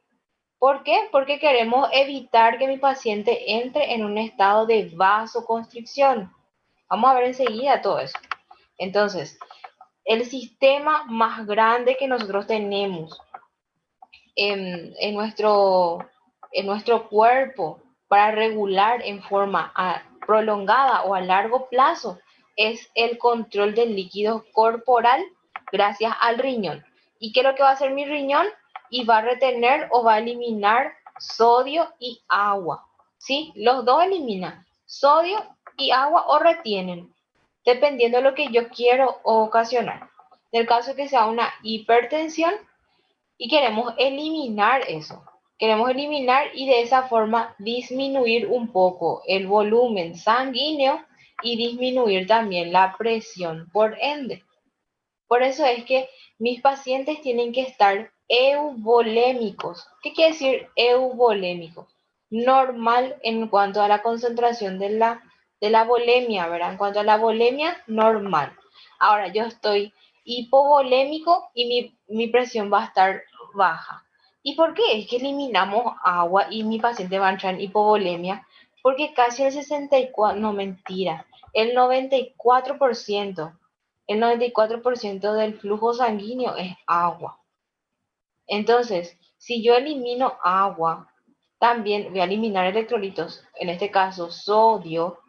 ¿Por qué? Porque queremos evitar que mi paciente entre en un estado de vasoconstricción. Vamos a ver enseguida todo eso. Entonces, el sistema más grande que nosotros tenemos en nuestro cuerpo para regular en forma prolongada o a largo plazo es el control del líquido corporal gracias al riñón. ¿Y qué es lo que va a hacer mi riñón? Y va a retener o va a eliminar sodio y agua. ¿Sí? Los dos eliminan sodio y agua o retienen, dependiendo de lo que yo quiero ocasionar. En el caso de que sea una hipertensión, y queremos eliminar eso. Queremos eliminar y de esa forma disminuir un poco el volumen sanguíneo y disminuir también la presión por ende. Por eso es que mis pacientes tienen que estar euvolémicos. ¿Qué quiere decir euvolémico? Normal en cuanto a la concentración de la volemia, ¿verdad? En cuanto a la volemia, normal. Ahora yo estoy hipovolémico y mi presión va a estar baja. ¿Y por qué? Es que eliminamos agua y mi paciente va a entrar en hipovolemia, porque casi el 64, no mentira, el 94%, el 94% del flujo sanguíneo es agua. Entonces, si yo elimino agua, también voy a eliminar electrolitos, en este caso sodio,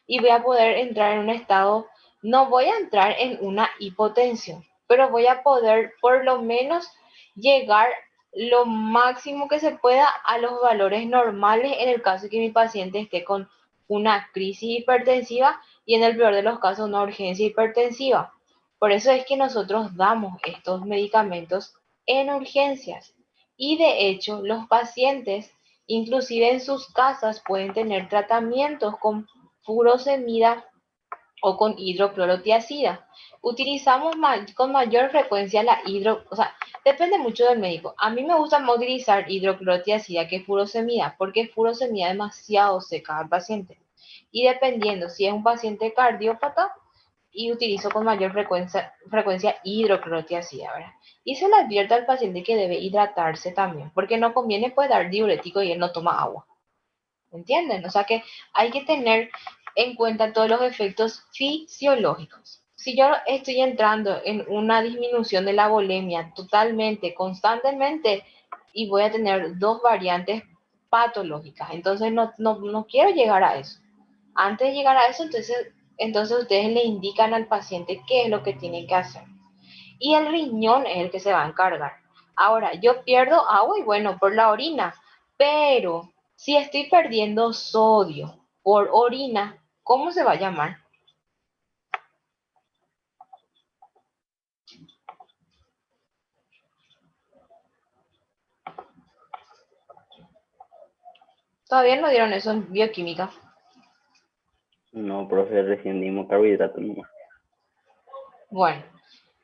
y voy a poder entrar en un estado, no voy a entrar en una hipotensión, pero voy a poder por lo menos llegar lo máximo que se pueda a los valores normales en el caso de que mi paciente esté con una crisis hipertensiva y en el peor de los casos una urgencia hipertensiva. Por eso es que nosotros damos estos medicamentos en urgencias y de hecho los pacientes inclusive en sus casas pueden tener tratamientos con furosemida o con hidroclorotiazida. Utilizamos con mayor frecuencia o sea, depende mucho del médico. A mí me gusta más utilizar hidroclorotiazida que furosemida, porque furosemida es demasiado seca al paciente. Y dependiendo si es un paciente cardiópata, y utilizo con mayor frecuencia hidroclorotiazida, ¿verdad? Y se le advierte al paciente que debe hidratarse también, porque no conviene pues dar diurético y él no toma agua. ¿Entienden? O sea que hay que tener en cuenta todos los efectos fisiológicos. Si yo estoy entrando en una disminución de la volemia totalmente, constantemente, y voy a tener dos variantes patológicas, entonces no quiero llegar a eso. Antes de llegar a eso, entonces ustedes le indican al paciente qué es lo que tiene que hacer. Y el riñón es el que se va a encargar. Ahora, yo pierdo agua y bueno, por la orina, pero si estoy perdiendo sodio por orina, ¿cómo se va a llamar? Todavía no dieron eso en bioquímica. No, profe, recién dimos carbohidratos nomás. Bueno,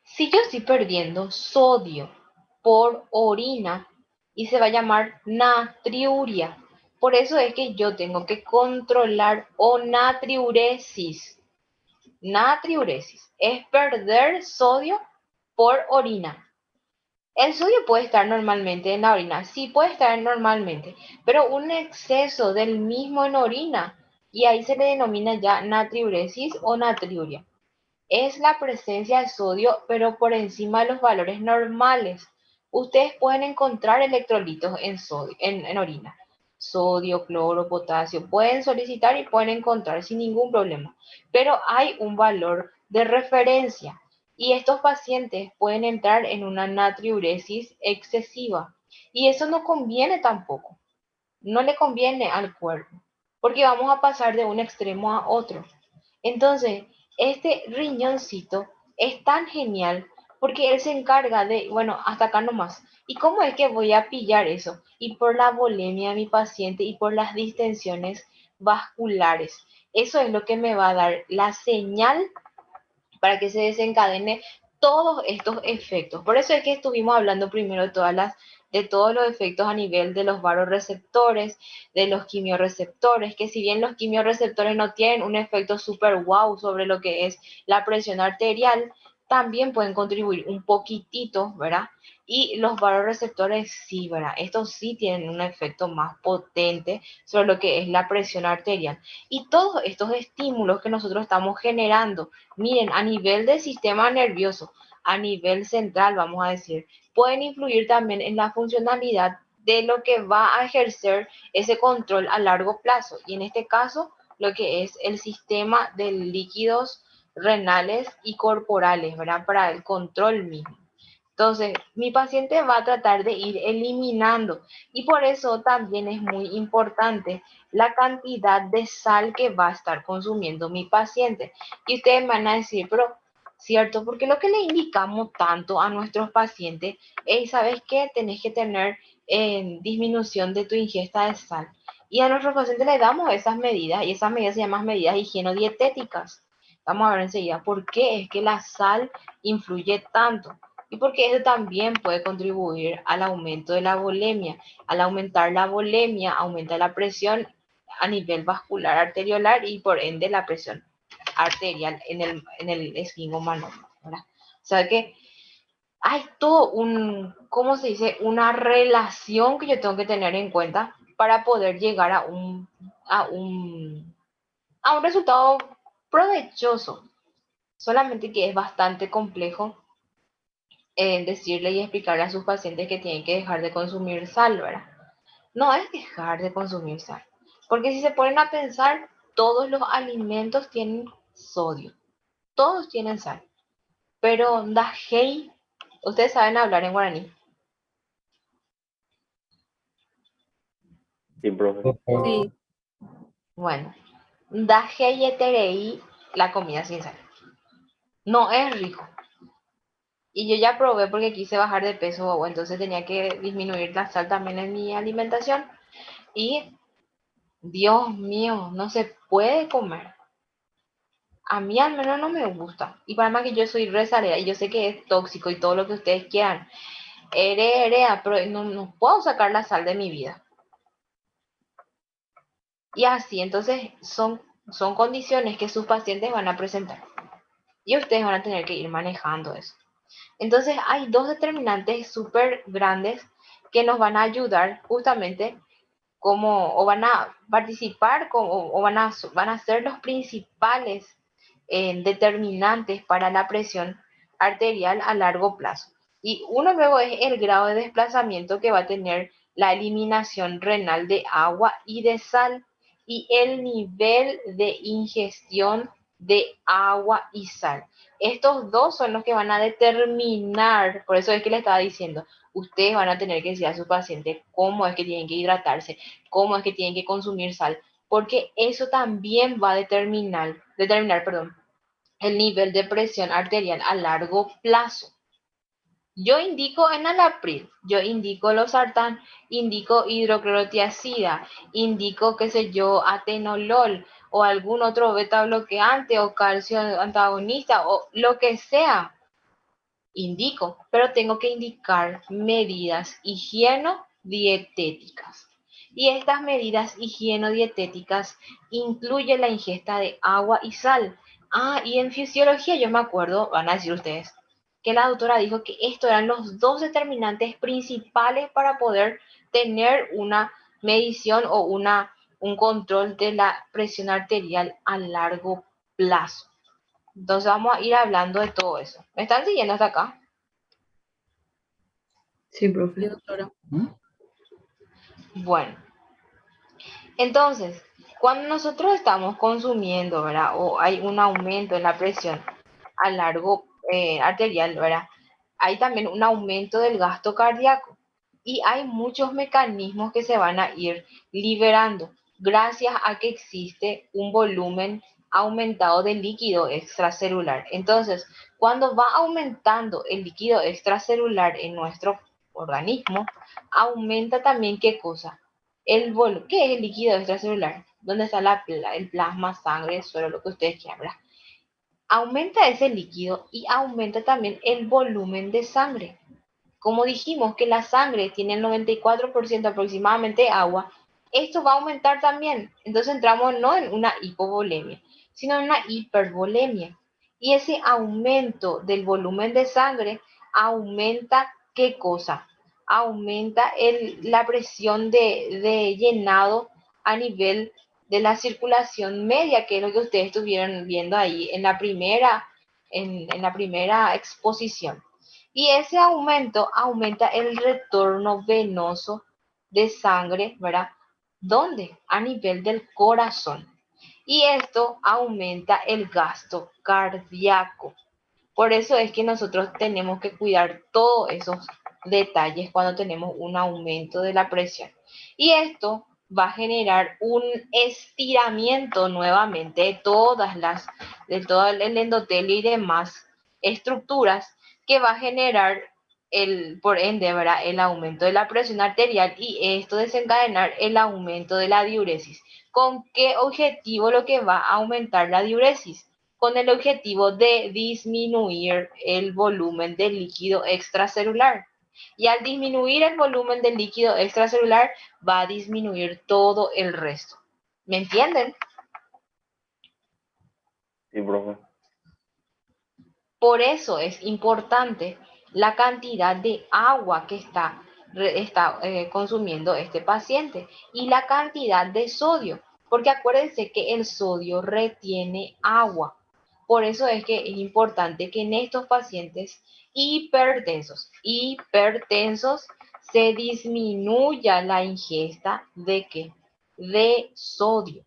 si yo estoy perdiendo sodio por orina y se va a llamar natriuria. Por eso es que yo tengo que controlar o natriuresis. Natriuresis es perder sodio por orina. El sodio puede estar normalmente en la orina, sí puede estar normalmente, pero un exceso del mismo en orina y ahí se le denomina ya natriuresis o natriuria. Es la presencia de sodio, pero por encima de los valores normales. Ustedes pueden encontrar electrolitos en sodio, en orina. Sodio, cloro, potasio. Pueden solicitar y pueden encontrar sin ningún problema. Pero hay un valor de referencia y estos pacientes pueden entrar en una natriuresis excesiva. Y eso no conviene tampoco. No le conviene al cuerpo, porque vamos a pasar de un extremo a otro. Entonces, este riñoncito es tan genial porque él se encarga de, bueno, hasta acá nomás. ¿Y cómo es que voy a pillar eso? Y por la volemia de mi paciente y por las distensiones vasculares. Eso es lo que me va a dar la señal para que se desencadene todos estos efectos. Por eso es que estuvimos hablando primero de todos los efectos a nivel de los varoreceptores, de los quimiorreceptores, que si bien los quimiorreceptores no tienen un efecto súper wow sobre lo que es la presión arterial, también pueden contribuir un poquitito, ¿verdad? Y los varoreceptores sí, ¿verdad? Estos sí tienen un efecto más potente sobre lo que es la presión arterial. Y todos estos estímulos que nosotros estamos generando, miren, a nivel del sistema nervioso, a nivel central, vamos a decir, pueden influir también en la funcionalidad de lo que va a ejercer ese control a largo plazo. Y en este caso, lo que es el sistema de líquidos renales y corporales, ¿verdad? Para el control mismo. Entonces, mi paciente va a tratar de ir eliminando y por eso también es muy importante la cantidad de sal que va a estar consumiendo mi paciente. Y ustedes me van a decir, pero, ¿cierto? Porque lo que le indicamos tanto a nuestros pacientes es, ¿sabes qué? Tenés que tener disminución de tu ingesta de sal. Y a nuestros pacientes les damos esas medidas y esas medidas se llaman medidas higienodietéticas. Vamos a ver enseguida por qué es que la sal influye tanto y porque eso también puede contribuir al aumento de la volemia. Al aumentar la volemia, aumenta la presión a nivel vascular arteriolar y por ende la presión arterial en el esfingomanoide, ¿verdad? O sea que hay todo ¿cómo se dice? Una relación que yo tengo que tener en cuenta para poder llegar a un resultado provechoso. Solamente que es bastante complejo decirle y explicarle a sus pacientes que tienen que dejar de consumir sal, ¿verdad? No es dejar de consumir sal, porque si se ponen a pensar, todos los alimentos tienen sodio, todos tienen sal, pero dajei, ustedes saben hablar en guaraní. Sí, profe. Sí, Bueno, dajei eterei, la comida sin sal. No es rico. Y yo ya probé porque quise bajar de peso, o entonces tenía que disminuir la sal también en mi alimentación. Y Dios mío, no se puede comer. A mí al menos no me gusta. Y para más que yo soy re salera y yo sé que es tóxico y todo lo que ustedes quieran. Pero no puedo sacar la sal de mi vida. Y así, entonces son condiciones que sus pacientes van a presentar. Y ustedes van a tener que ir manejando eso. Entonces hay dos determinantes súper grandes que nos van a ayudar justamente como, o van a participar como, o van a ser los principales determinantes para la presión arterial a largo plazo. Y uno luego es el grado de desplazamiento que va a tener la eliminación renal de agua y de sal y el nivel de ingestión de agua y sal. Estos dos son los que van a determinar, por eso es que le estaba diciendo, ustedes van a tener que decir a sus pacientes cómo es que tienen que hidratarse, cómo es que tienen que consumir sal, porque eso también va a determinar, perdón, el nivel de presión arterial a largo plazo. Yo indico enalapril, yo indico losartán, indico hidroclorotiazida, indico, qué sé yo, atenolol o algún otro beta bloqueante o calcio antagonista o lo que sea. Indico, pero tengo que indicar medidas higienodietéticas. Y estas medidas higienodietéticas incluyen la ingesta de agua y sal. Ah, y en fisiología yo me acuerdo, van a decir ustedes, que la doctora dijo que estos eran los dos determinantes principales para poder tener una medición o un control de la presión arterial a largo plazo. Entonces vamos a ir hablando de todo eso. ¿Me están siguiendo hasta acá? Sí, Sí, profe. doctora. Bueno, entonces, cuando nosotros estamos consumiendo, ¿verdad? O hay un aumento en la presión a largo arterial, ¿verdad? Hay también un aumento del gasto cardíaco y hay muchos mecanismos que se van a ir liberando gracias a que existe un volumen aumentado de líquido extracelular. Entonces, cuando va aumentando el líquido extracelular en nuestro organismo, aumenta también ¿qué cosa? ¿Qué es el líquido extracelular? ¿Dónde está el plasma, sangre, suero, lo que ustedes quieran, ¿verdad? Aumenta ese líquido y aumenta también el volumen de sangre. Como dijimos que la sangre tiene el 94% aproximadamente de agua, esto va a aumentar también. Entonces entramos no en una hipovolemia, sino en una hipervolemia. Y ese aumento del volumen de sangre aumenta ¿qué cosa? Aumenta la presión de llenado a nivel de la circulación media, que es lo que ustedes estuvieron viendo ahí en la primera exposición. Y ese aumento aumenta el retorno venoso de sangre, ¿verdad? ¿Dónde? A nivel del corazón. Y esto aumenta el gasto cardíaco. Por eso es que nosotros tenemos que cuidar todos esos detalles cuando tenemos un aumento de la presión. Y esto va a generar un estiramiento nuevamente de todo el endotelio y demás estructuras que va a generar por ende, ¿verdad? El aumento de la presión arterial y esto desencadenar el aumento de la diuresis. ¿Con qué objetivo lo que va a aumentar la diuresis? Con el objetivo de disminuir el volumen del líquido extracelular. Y al disminuir el volumen del líquido extracelular, va a disminuir todo el resto. ¿Me entienden? Sí, profe. Por eso es importante la cantidad de agua que está consumiendo este paciente y la cantidad de sodio, porque acuérdense que el sodio retiene agua. Por eso es que es importante que en estos pacientes hipertensos, se disminuya la ingesta ¿de qué? De sodio.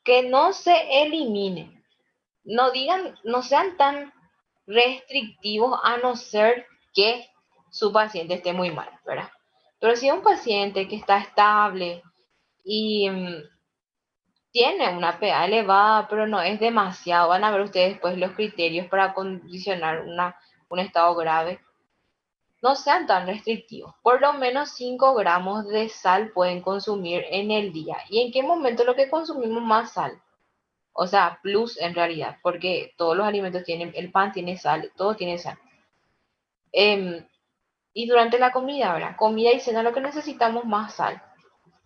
Que no se elimine. No sean tan restrictivos a no ser que su paciente esté muy mal, ¿verdad? Pero si es un paciente que está estable y tiene una PA elevada, pero no es demasiado, van a ver ustedes después los criterios para condicionar un estado grave. No sean tan restrictivos. Por lo menos 5 gramos de sal pueden consumir en el día. ¿Y en qué momento lo que consumimos más sal? O sea, plus en realidad, porque todos los alimentos tienen, el pan tiene sal, todo tiene sal. Y durante la comida, ¿verdad? Comida y cena lo que necesitamos más sal.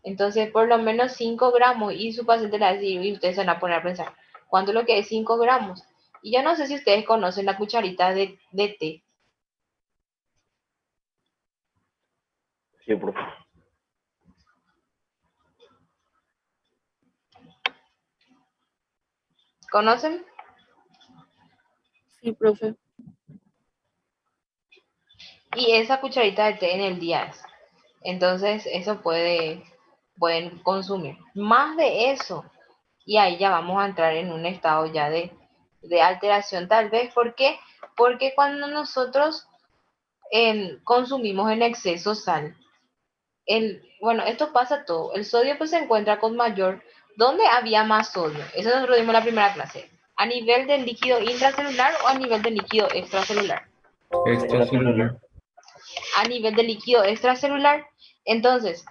Entonces, por lo menos 5 gramos y su paciente le va a decir, y ustedes se van a poner a pensar, ¿cuánto es lo que es 5 gramos? Y yo no sé si ustedes conocen la cucharita de té. Sí, profe. ¿Conocen? Sí, profe. Y esa cucharita de té en el día es. Entonces, eso pueden consumir. Más de eso, y ahí ya vamos a entrar en un estado ya de alteración tal vez. ¿Por qué? Porque cuando nosotros consumimos en exceso sal, bueno, esto pasa todo. El sodio pues se encuentra con mayor. ¿Dónde había más sodio? Eso nosotros dimos en la primera clase. ¿A nivel del líquido intracelular o a nivel del líquido extracelular? Extracelular. a nivel de líquido extracelular. Entonces,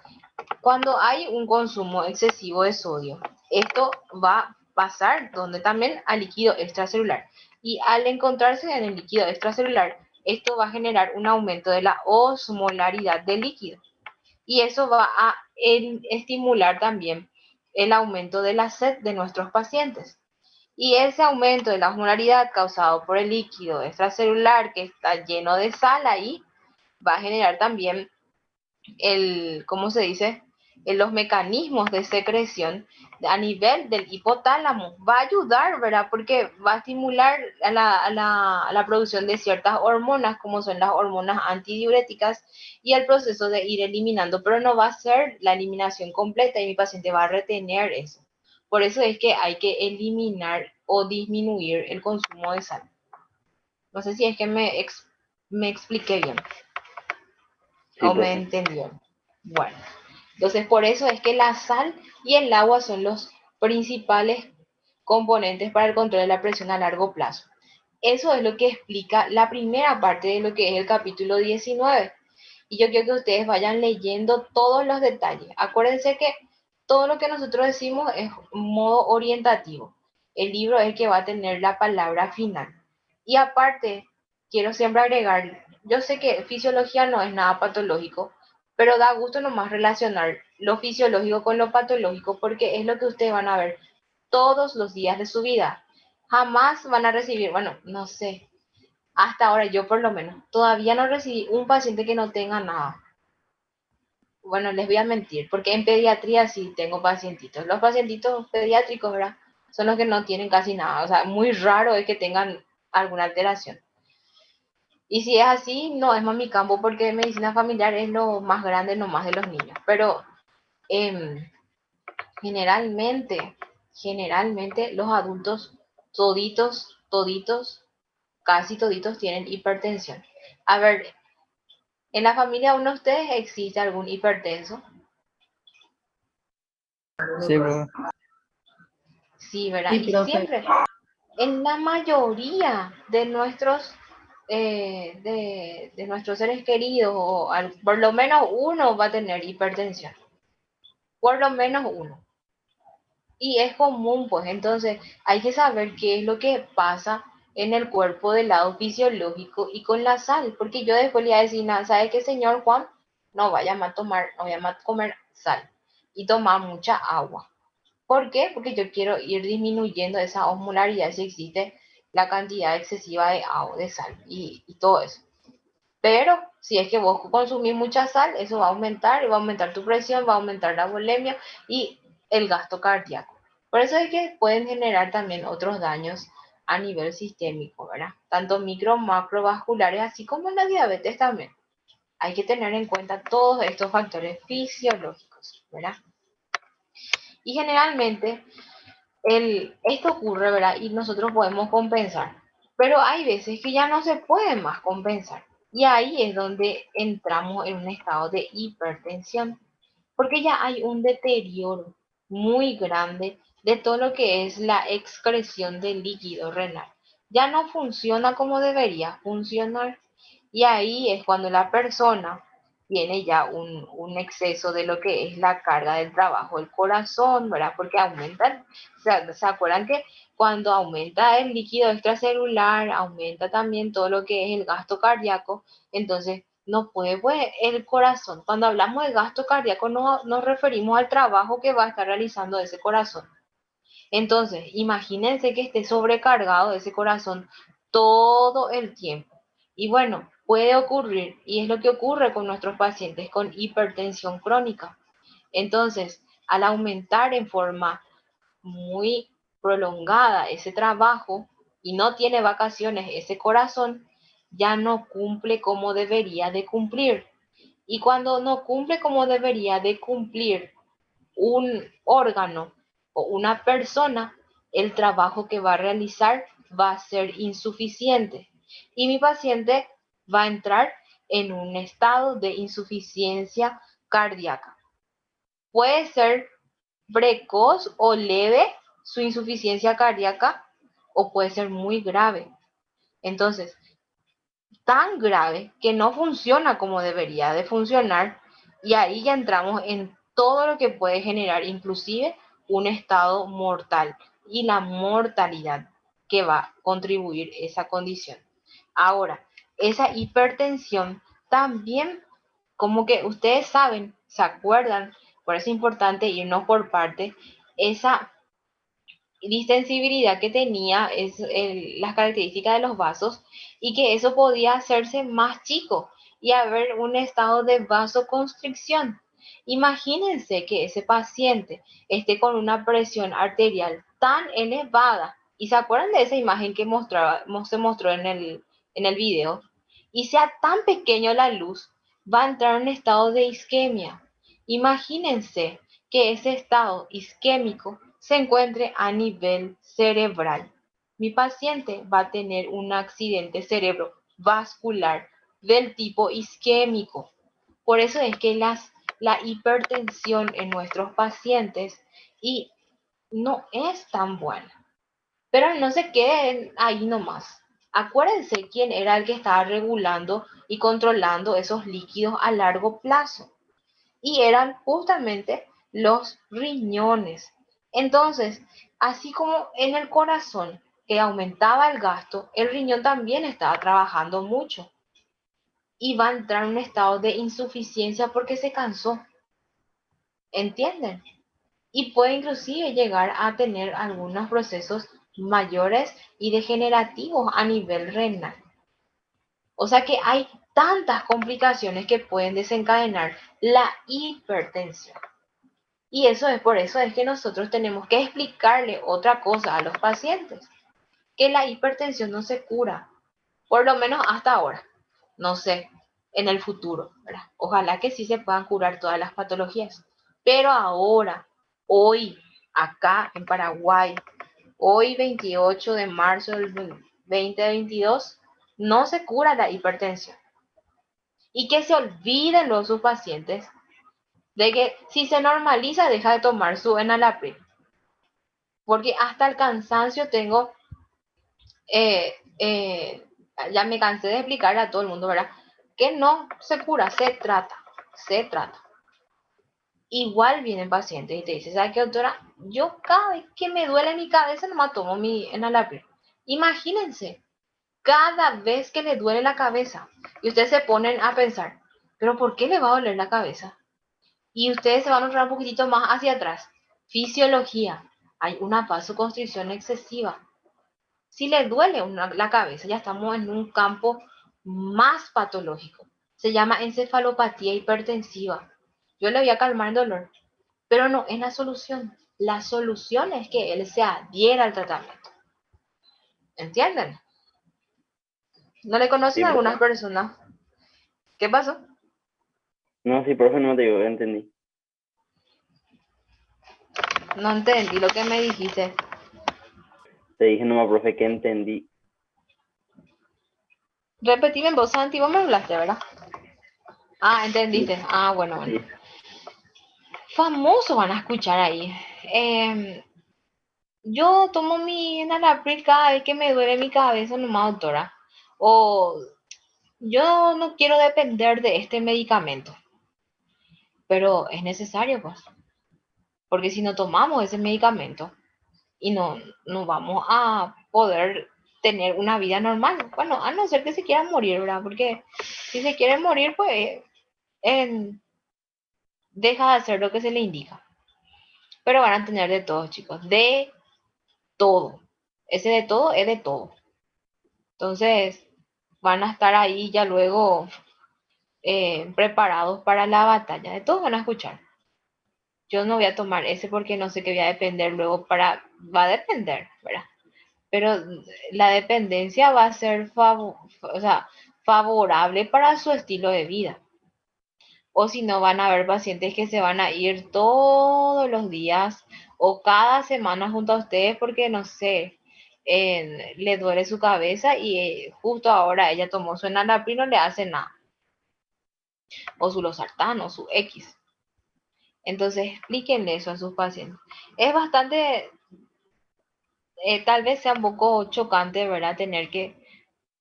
cuando hay un consumo excesivo de sodio, esto va a pasar donde también al líquido extracelular. Y al encontrarse en el líquido extracelular, esto va a generar un aumento de la osmolaridad del líquido. Y eso va a estimular también el aumento de la sed de nuestros pacientes. Y ese aumento de la osmolaridad causado por el líquido extracelular que está lleno de sal ahí, va a generar también ¿cómo se dice? Los mecanismos de secreción a nivel del hipotálamo. Va a ayudar, ¿verdad? Porque va a estimular a la producción de ciertas hormonas, como son las hormonas antidiuréticas, y el proceso de ir eliminando, pero no va a ser la eliminación completa y mi paciente va a retener eso. Por eso es que hay que eliminar o disminuir el consumo de sal. No sé si es que me expliqué bien Sí, o me profe. entendieron. Bueno, entonces por eso es que la sal y el agua son los principales componentes para el control de la presión a largo plazo. Eso es lo que explica la primera parte de lo que es el capítulo 19. Y yo quiero que ustedes vayan leyendo todos los detalles. Acuérdense que todo lo que nosotros decimos es modo orientativo. El libro es el que va a tener la palabra final. Y aparte, quiero siempre agregar, yo sé que fisiología no es nada patológico, pero da gusto nomás relacionar lo fisiológico con lo patológico porque es lo que ustedes van a ver todos los días de su vida. Jamás van a recibir, bueno, no sé, hasta ahora yo por lo menos, todavía no recibí un paciente que no tenga nada. Bueno, les voy a mentir, porque en pediatría sí tengo pacientitos. Los pacientitos pediátricos, ¿verdad? Son los que no tienen casi nada. O sea, muy raro es que tengan alguna alteración. Y si es así, no es más mi campo porque medicina familiar es lo más grande nomás de los niños. Pero em, generalmente los adultos, toditos, casi toditos tienen hipertensión. A ver, ¿en la familia de uno de ustedes existe algún hipertenso? Sí, profe. Sí, ¿verdad? Sí, Y profe. siempre, en la mayoría de nuestros, de nuestros seres queridos, por lo menos uno va a tener hipertensión. Por lo menos uno. Y es común, pues, entonces hay que saber qué es lo que pasa en el cuerpo del lado fisiológico y con la sal, porque yo después le iba a decir, ¿sabe qué, señor Juan? No vaya a tomar, no vaya a comer sal y toma mucha agua. ¿Por qué? Porque yo quiero ir disminuyendo esa osmolaridad si existe la cantidad excesiva de agua, de sal y todo eso. Pero si es que vos consumís mucha sal, eso va a aumentar, y va a aumentar tu presión, va a aumentar la bulimia y el gasto cardíaco. Por eso es que pueden generar también otros daños a nivel sistémico, ¿verdad? Tanto micro, macrovasculares, así como la diabetes también. Hay que tener en cuenta todos estos factores fisiológicos, ¿verdad? Y generalmente esto ocurre, ¿verdad? Y nosotros podemos compensar, pero hay veces que ya no se puede más compensar. Y ahí es donde entramos en un estado de hipertensión, porque ya hay un deterioro muy grande de todo lo que es la excreción del líquido renal. Ya no funciona como debería funcionar. Y ahí es cuando la persona tiene ya un exceso de lo que es la carga del trabajo del corazón, ¿verdad? Porque aumentan, ¿se acuerdan que cuando aumenta el líquido extracelular, aumenta también todo lo que es el gasto cardíaco? Entonces, no puede, pues, el corazón. Cuando hablamos de gasto cardíaco, no nos referimos al trabajo que va a estar realizando ese corazón. Entonces, imagínense que esté sobrecargado ese corazón todo el tiempo. Y bueno, puede ocurrir, y es lo que ocurre con nuestros pacientes con hipertensión crónica. Entonces, al aumentar en forma muy prolongada ese trabajo y no tiene vacaciones ese corazón, ya no cumple como debería de cumplir. Y cuando no cumple como debería de cumplir un órgano o una persona, el trabajo que va a realizar va a ser insuficiente. Y mi paciente va a entrar en un estado de insuficiencia cardíaca. Puede ser precoz o leve su insuficiencia cardíaca o puede ser muy grave. Entonces, tan grave que no funciona como debería de funcionar, y ahí ya entramos en todo lo que puede generar inclusive un estado mortal y la mortalidad que va a contribuir esa condición. Ahora, esa hipertensión también, como que ustedes saben, se acuerdan, por eso es importante irnos por parte, esa distensibilidad que tenía las características de los vasos, y que eso podía hacerse más chico y haber un estado de vasoconstricción. Imagínense que ese paciente esté con una presión arterial tan elevada, y se acuerdan de esa imagen que se mostró en el video, y sea tan pequeño la luz, va a entrar en un estado de isquemia. Imagínense que ese estado isquémico se encuentre a nivel cerebral. Mi paciente va a tener un accidente cerebrovascular del tipo isquémico. Por eso es que la hipertensión en nuestros pacientes y no es tan buena. Pero no se queden ahí nomás. Acuérdense quién era el que estaba regulando y controlando esos líquidos a largo plazo. Y eran justamente los riñones. Entonces, así como en el corazón, que aumentaba el gasto, el riñón también estaba trabajando mucho y va a entrar en un estado de insuficiencia porque se cansó. ¿Entienden? Y puede inclusive llegar a tener algunos procesos mayores y degenerativos a nivel renal. O sea que hay tantas complicaciones que pueden desencadenar la hipertensión. Y eso es por eso es que nosotros tenemos que explicarle otra cosa a los pacientes, que la hipertensión no se cura, por lo menos hasta ahora. No sé, en el futuro, ¿verdad? Ojalá que sí se puedan curar todas las patologías. Pero ahora, hoy, acá en Paraguay, hoy 28 de marzo del 2022, no se cura la hipertensión. Y que se olviden los sus pacientes de que si se normaliza, deja de tomar su enalapril. Porque hasta el cansancio tengo, eh, eh, ya me cansé de explicarle a todo el mundo, ¿verdad? Que no se cura, se trata, se trata. Igual vienen pacientes y te dicen, ¿sabes qué, doctora? Yo cada vez que me duele mi cabeza nomás tomo mi enalapril. Imagínense, cada vez que le duele la cabeza, y ustedes se ponen a pensar, ¿pero por qué le va a doler la cabeza? Y ustedes se van a notar un poquitito más hacia atrás. Fisiología. Hay una vasoconstricción excesiva. Si le duele la cabeza, ya estamos en un campo más patológico. Se llama encefalopatía hipertensiva. Yo le voy a calmar el dolor, pero no es la solución. La solución es que él se adhiera al tratamiento. ¿Entienden? ¿No le conocen Sí, a profe. algunas personas? ¿Qué pasó? No, sí, profe, no te digo, entendí. No entendí lo que me dijiste. Te dije nomás, profe, que entendí. Repetime en voz Santi, vos me hablaste, ¿verdad? Ah, entendiste. Ah, bueno, bueno. Sí. Famoso van a escuchar ahí. Yo tomo mi enalapril cada vez que me duele mi cabeza, nomás, doctora. O yo no quiero depender de este medicamento. Pero es necesario, pues. Porque si no tomamos ese medicamento y no vamos a poder tener una vida normal. Bueno, a no ser que se quieran morir, ¿verdad? Porque si se quieren morir, pues deja de hacer lo que se le indica. Pero van a tener de todo, chicos. De todo. Ese de todo es de todo. Entonces, van a estar ahí ya luego preparados para la batalla. De todo van a escuchar. Yo no voy a tomar ese porque no sé qué voy a depender luego va a depender, ¿verdad? Pero la dependencia va a ser favorable para su estilo de vida. O si no, van a haber pacientes que se van a ir todos los días o cada semana junto a ustedes porque, no sé, le duele su cabeza y justo ahora ella tomó su enalapril, no le hace nada. O su losartán o su X. Entonces, explíquenle eso a sus pacientes. Es bastante, tal vez sea un poco chocante, ¿verdad? Tener que,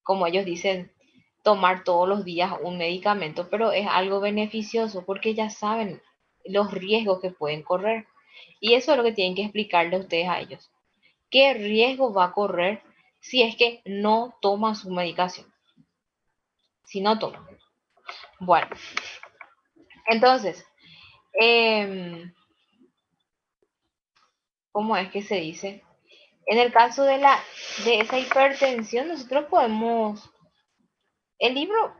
como ellos dicen, tomar todos los días un medicamento, pero es algo beneficioso porque ya saben los riesgos que pueden correr. Y eso es lo que tienen que explicarle ustedes a ellos. ¿Qué riesgo va a correr si es que no toma su medicación? Si no toma. Bueno, entonces, ¿cómo es que se dice? En el caso de esa hipertensión, nosotros podemos, el libro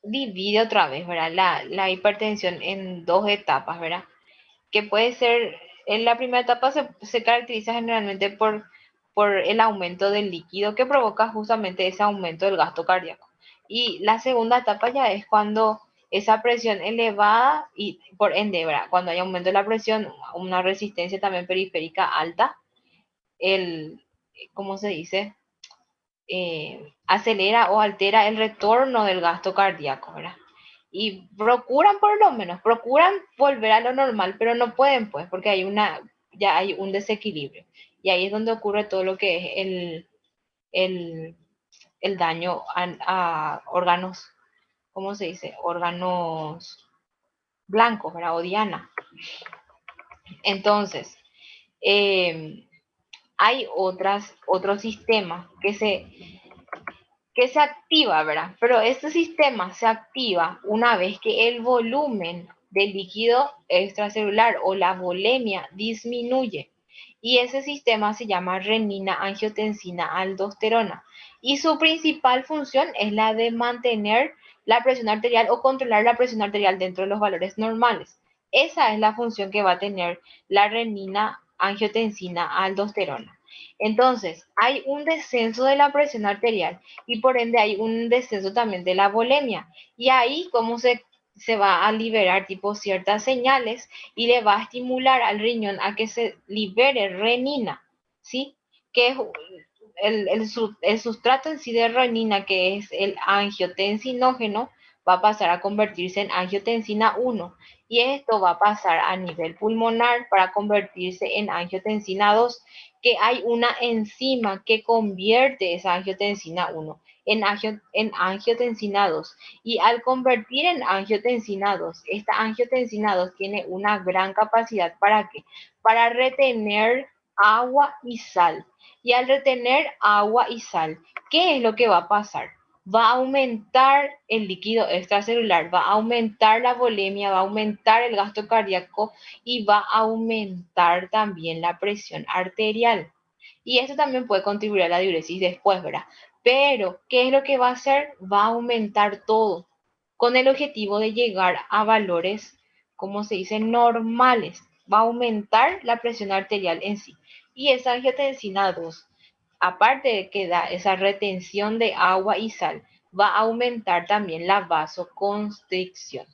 divide otra vez, ¿verdad? La hipertensión en dos etapas, ¿verdad? Que puede ser, en la primera etapa se caracteriza generalmente por el aumento del líquido que provoca justamente ese aumento del gasto cardíaco. Y la segunda etapa ya es cuando esa presión elevada y por ende, ¿verdad? Cuando hay aumento de la presión, una resistencia también periférica alta, ¿cómo se dice? Acelera o altera el retorno del gasto cardíaco, ¿verdad? Y procuran por lo menos, procuran volver a lo normal, pero no pueden pues, porque ya hay un desequilibrio. Y ahí es donde ocurre todo lo que es el daño a órganos, ¿cómo se dice? Órganos blancos, ¿verdad? O diana. Entonces, hay otros sistemas que se activa, ¿verdad? Pero este sistema se activa una vez que el volumen del líquido extracelular o la volemia disminuye. Y ese sistema se llama renina-angiotensina-aldosterona. Y su principal función es la de mantener la presión arterial o controlar la presión arterial dentro de los valores normales. Esa es la función que va a tener la renina-angiotensina-aldosterona. Entonces, hay un descenso de la presión arterial y por ende hay un descenso también de la volemia. Y ahí cómo se va a liberar tipo ciertas señales y le va a estimular al riñón a que se libere renina, ¿sí? Que es el sustrato en sí de renina, que es el angiotensinógeno, va a pasar a convertirse en angiotensina 1 y esto va a pasar a nivel pulmonar para convertirse en angiotensina 2, que hay una enzima que convierte esa angiotensina 1 en angiotensina 2. Y al convertir en angiotensina 2, esta angiotensina 2 tiene una gran capacidad ¿para qué? Para retener agua y sal. Y al retener agua y sal, ¿qué es lo que va a pasar? Va a aumentar el líquido extracelular, va a aumentar la volemia, va a aumentar el gasto cardíaco y va a aumentar también la presión arterial. Y esto también puede contribuir a la diuresis después, ¿verdad? Pero, ¿qué es lo que va a hacer? Va a aumentar todo con el objetivo de llegar a valores, como se dice, normales. Va a aumentar la presión arterial en sí. Y esa angiotensina 2, aparte de que da esa retención de agua y sal, va a aumentar también la vasoconstricción.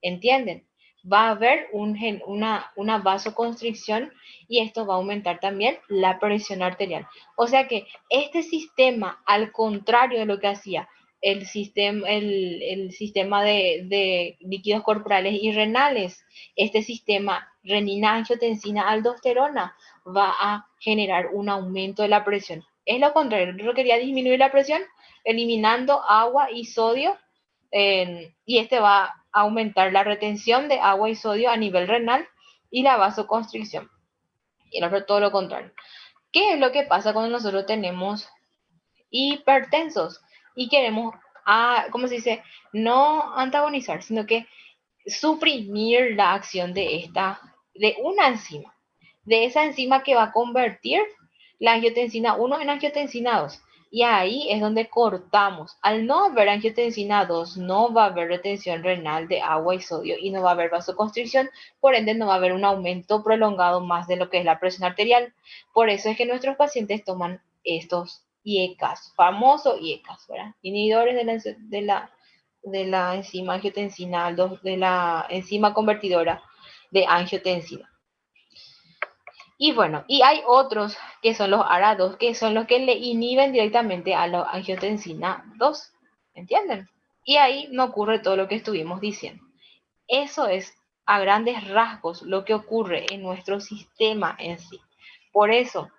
¿Entienden? Va a haber una vasoconstricción y esto va a aumentar también la presión arterial. O sea que este sistema, al contrario de lo que hacía el sistema de líquidos corporales y renales, este sistema renina-angiotensina-aldosterona va a generar un aumento de la presión. Es lo contrario, yo quería disminuir la presión eliminando agua y sodio y este va a aumentar la retención de agua y sodio a nivel renal y la vasoconstricción. Y el otro todo lo contrario. ¿Qué es lo que pasa cuando nosotros tenemos hipertensos y queremos, ¿cómo se dice? No antagonizar, sino que suprimir la acción de una enzima, de esa enzima que va a convertir la angiotensina 1 en angiotensina 2. Y ahí es donde cortamos. Al no haber angiotensina 2, no va a haber retención renal de agua y sodio y no va a haber vasoconstricción, por ende no va a haber un aumento prolongado más de lo que es la presión arterial. Por eso es que nuestros pacientes toman estos IECAS, famosos IECAS, ¿verdad? Inhibidores de la enzima angiotensina, de la enzima convertidora de angiotensina. Y bueno, y hay otros que son los ARA2, que son los que le inhiben directamente a la angiotensina 2. ¿Entienden? Y ahí no ocurre todo lo que estuvimos diciendo. Eso es a grandes rasgos lo que ocurre en nuestro sistema en sí. Por eso,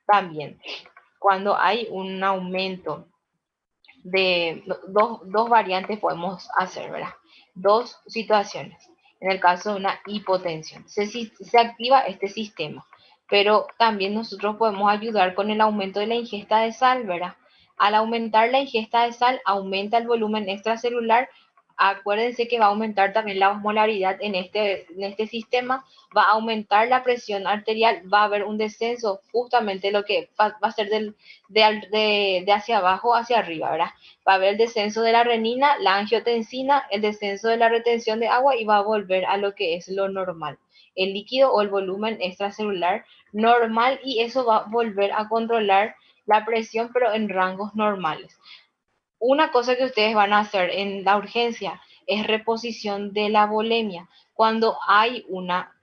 también, cuando hay un aumento dos variantes podemos hacer, ¿verdad? Dos situaciones. En el caso de una hipotensión, se activa este sistema, pero también nosotros podemos ayudar con el aumento de la ingesta de sal, ¿verdad? Al aumentar la ingesta de sal, aumenta el volumen extracelular. Acuérdense que va a aumentar también la osmolaridad en este sistema, va a aumentar la presión arterial, va a haber un descenso, justamente lo que va a ser de hacia abajo hacia arriba, ¿verdad? Va a haber el descenso de la renina, la angiotensina, el descenso de la retención de agua y va a volver a lo que es lo normal, el líquido o el volumen extracelular normal, y eso va a volver a controlar la presión, pero en rangos normales. Una cosa que ustedes van a hacer en la urgencia es reposición de la volemia cuando hay una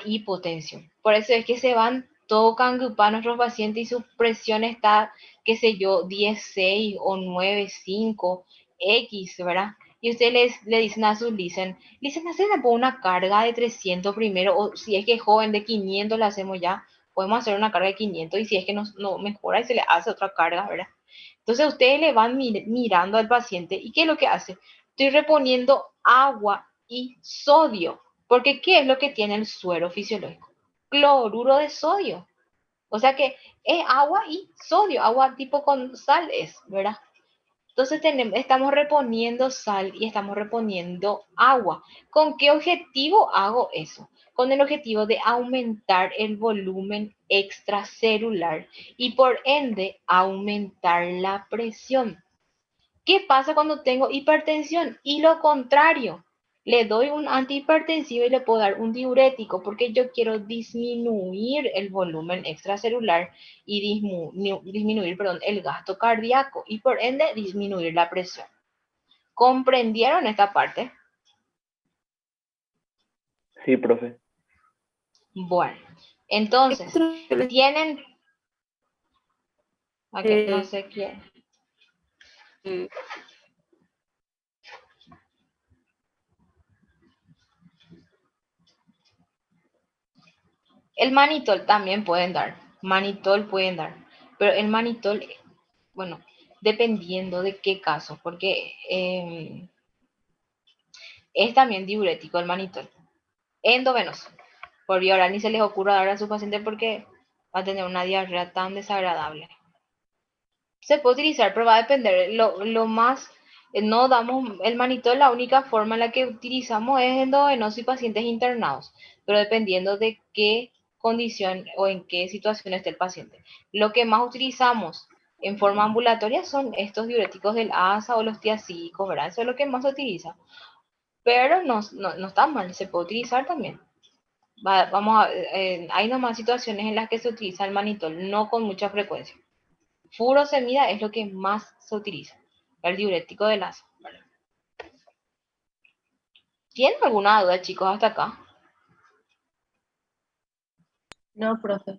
hipotensión. Por eso es que se van, tocan a nuestros pacientes y su presión está, qué sé yo, 16 o 9, 5, X, ¿verdad? Y ustedes le dicen a su Listen, hacen una carga de 300 primero, o si es que es joven de 500 le hacemos ya, podemos hacer una carga de 500, y si es que no mejora y se le hace otra carga, ¿verdad? Entonces ustedes le van mirando al paciente y ¿qué es lo que hace? Estoy reponiendo agua y sodio, porque ¿qué es lo que tiene el suero fisiológico? Cloruro de sodio. O sea que es agua y sodio, agua tipo con sal es, ¿verdad? Entonces estamos reponiendo sal y estamos reponiendo agua. ¿Con qué objetivo hago eso? Con el objetivo de aumentar el volumen extracelular y por ende aumentar la presión. ¿Qué pasa cuando tengo hipertensión? Y lo contrario, le doy un antihipertensivo y le puedo dar un diurético porque yo quiero disminuir el volumen extracelular y disminuir, el gasto cardíaco y por ende disminuir la presión. ¿Comprendieron esta parte? Sí, profe. Bueno, entonces, tienen... Okay, no sé quién. El manitol también pueden dar, pero el manitol, bueno, dependiendo de qué caso, porque es también diurético el manitol. Endovenoso, por vía oral, ni se les ocurra dar a su paciente porque va a tener una diarrea tan desagradable. Se puede utilizar, pero va a depender, lo más, no damos el manitol, la única forma en la que utilizamos es endovenoso y pacientes internados, pero dependiendo de qué condición o en qué situación esté el paciente. Lo que más utilizamos en forma ambulatoria son estos diuréticos del ASA o los tiacídicos, ¿verdad? Eso es lo que más se utiliza. Pero no está mal, se puede utilizar también. Hay nomás situaciones en las que se utiliza el manitol, no con mucha frecuencia. Furosemida es lo que más se utiliza, el diurético del ASA. ¿Tienen alguna duda, chicos, hasta acá? No, profe.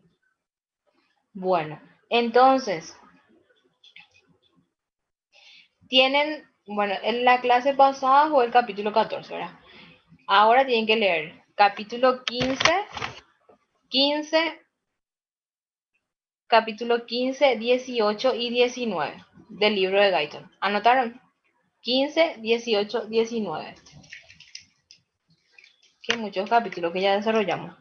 Bueno, entonces, tienen, bueno, en la clase pasada fue el capítulo 14, ¿verdad? Ahora tienen que leer capítulo 15, capítulo 15, 18 y 19 del libro de Guyton. ¿Anotaron? 15, 18, 19. Que muchos capítulos que ya desarrollamos.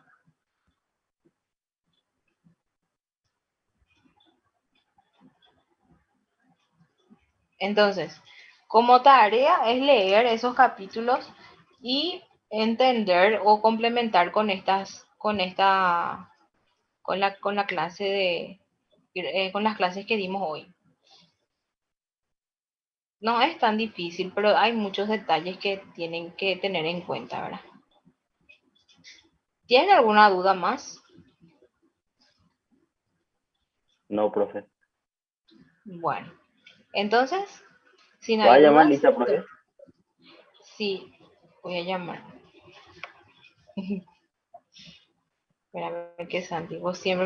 Entonces, como tarea es leer esos capítulos y entender o complementar con la clase con las clases que dimos hoy. No es tan difícil, pero hay muchos detalles que tienen que tener en cuenta, ¿verdad? ¿Tienen alguna duda más? No, profe. Bueno, entonces, si no ¿Va a hay llamar dudas, Lisa, profe? sí, voy a llamar. Espérame que Santi, vos siempre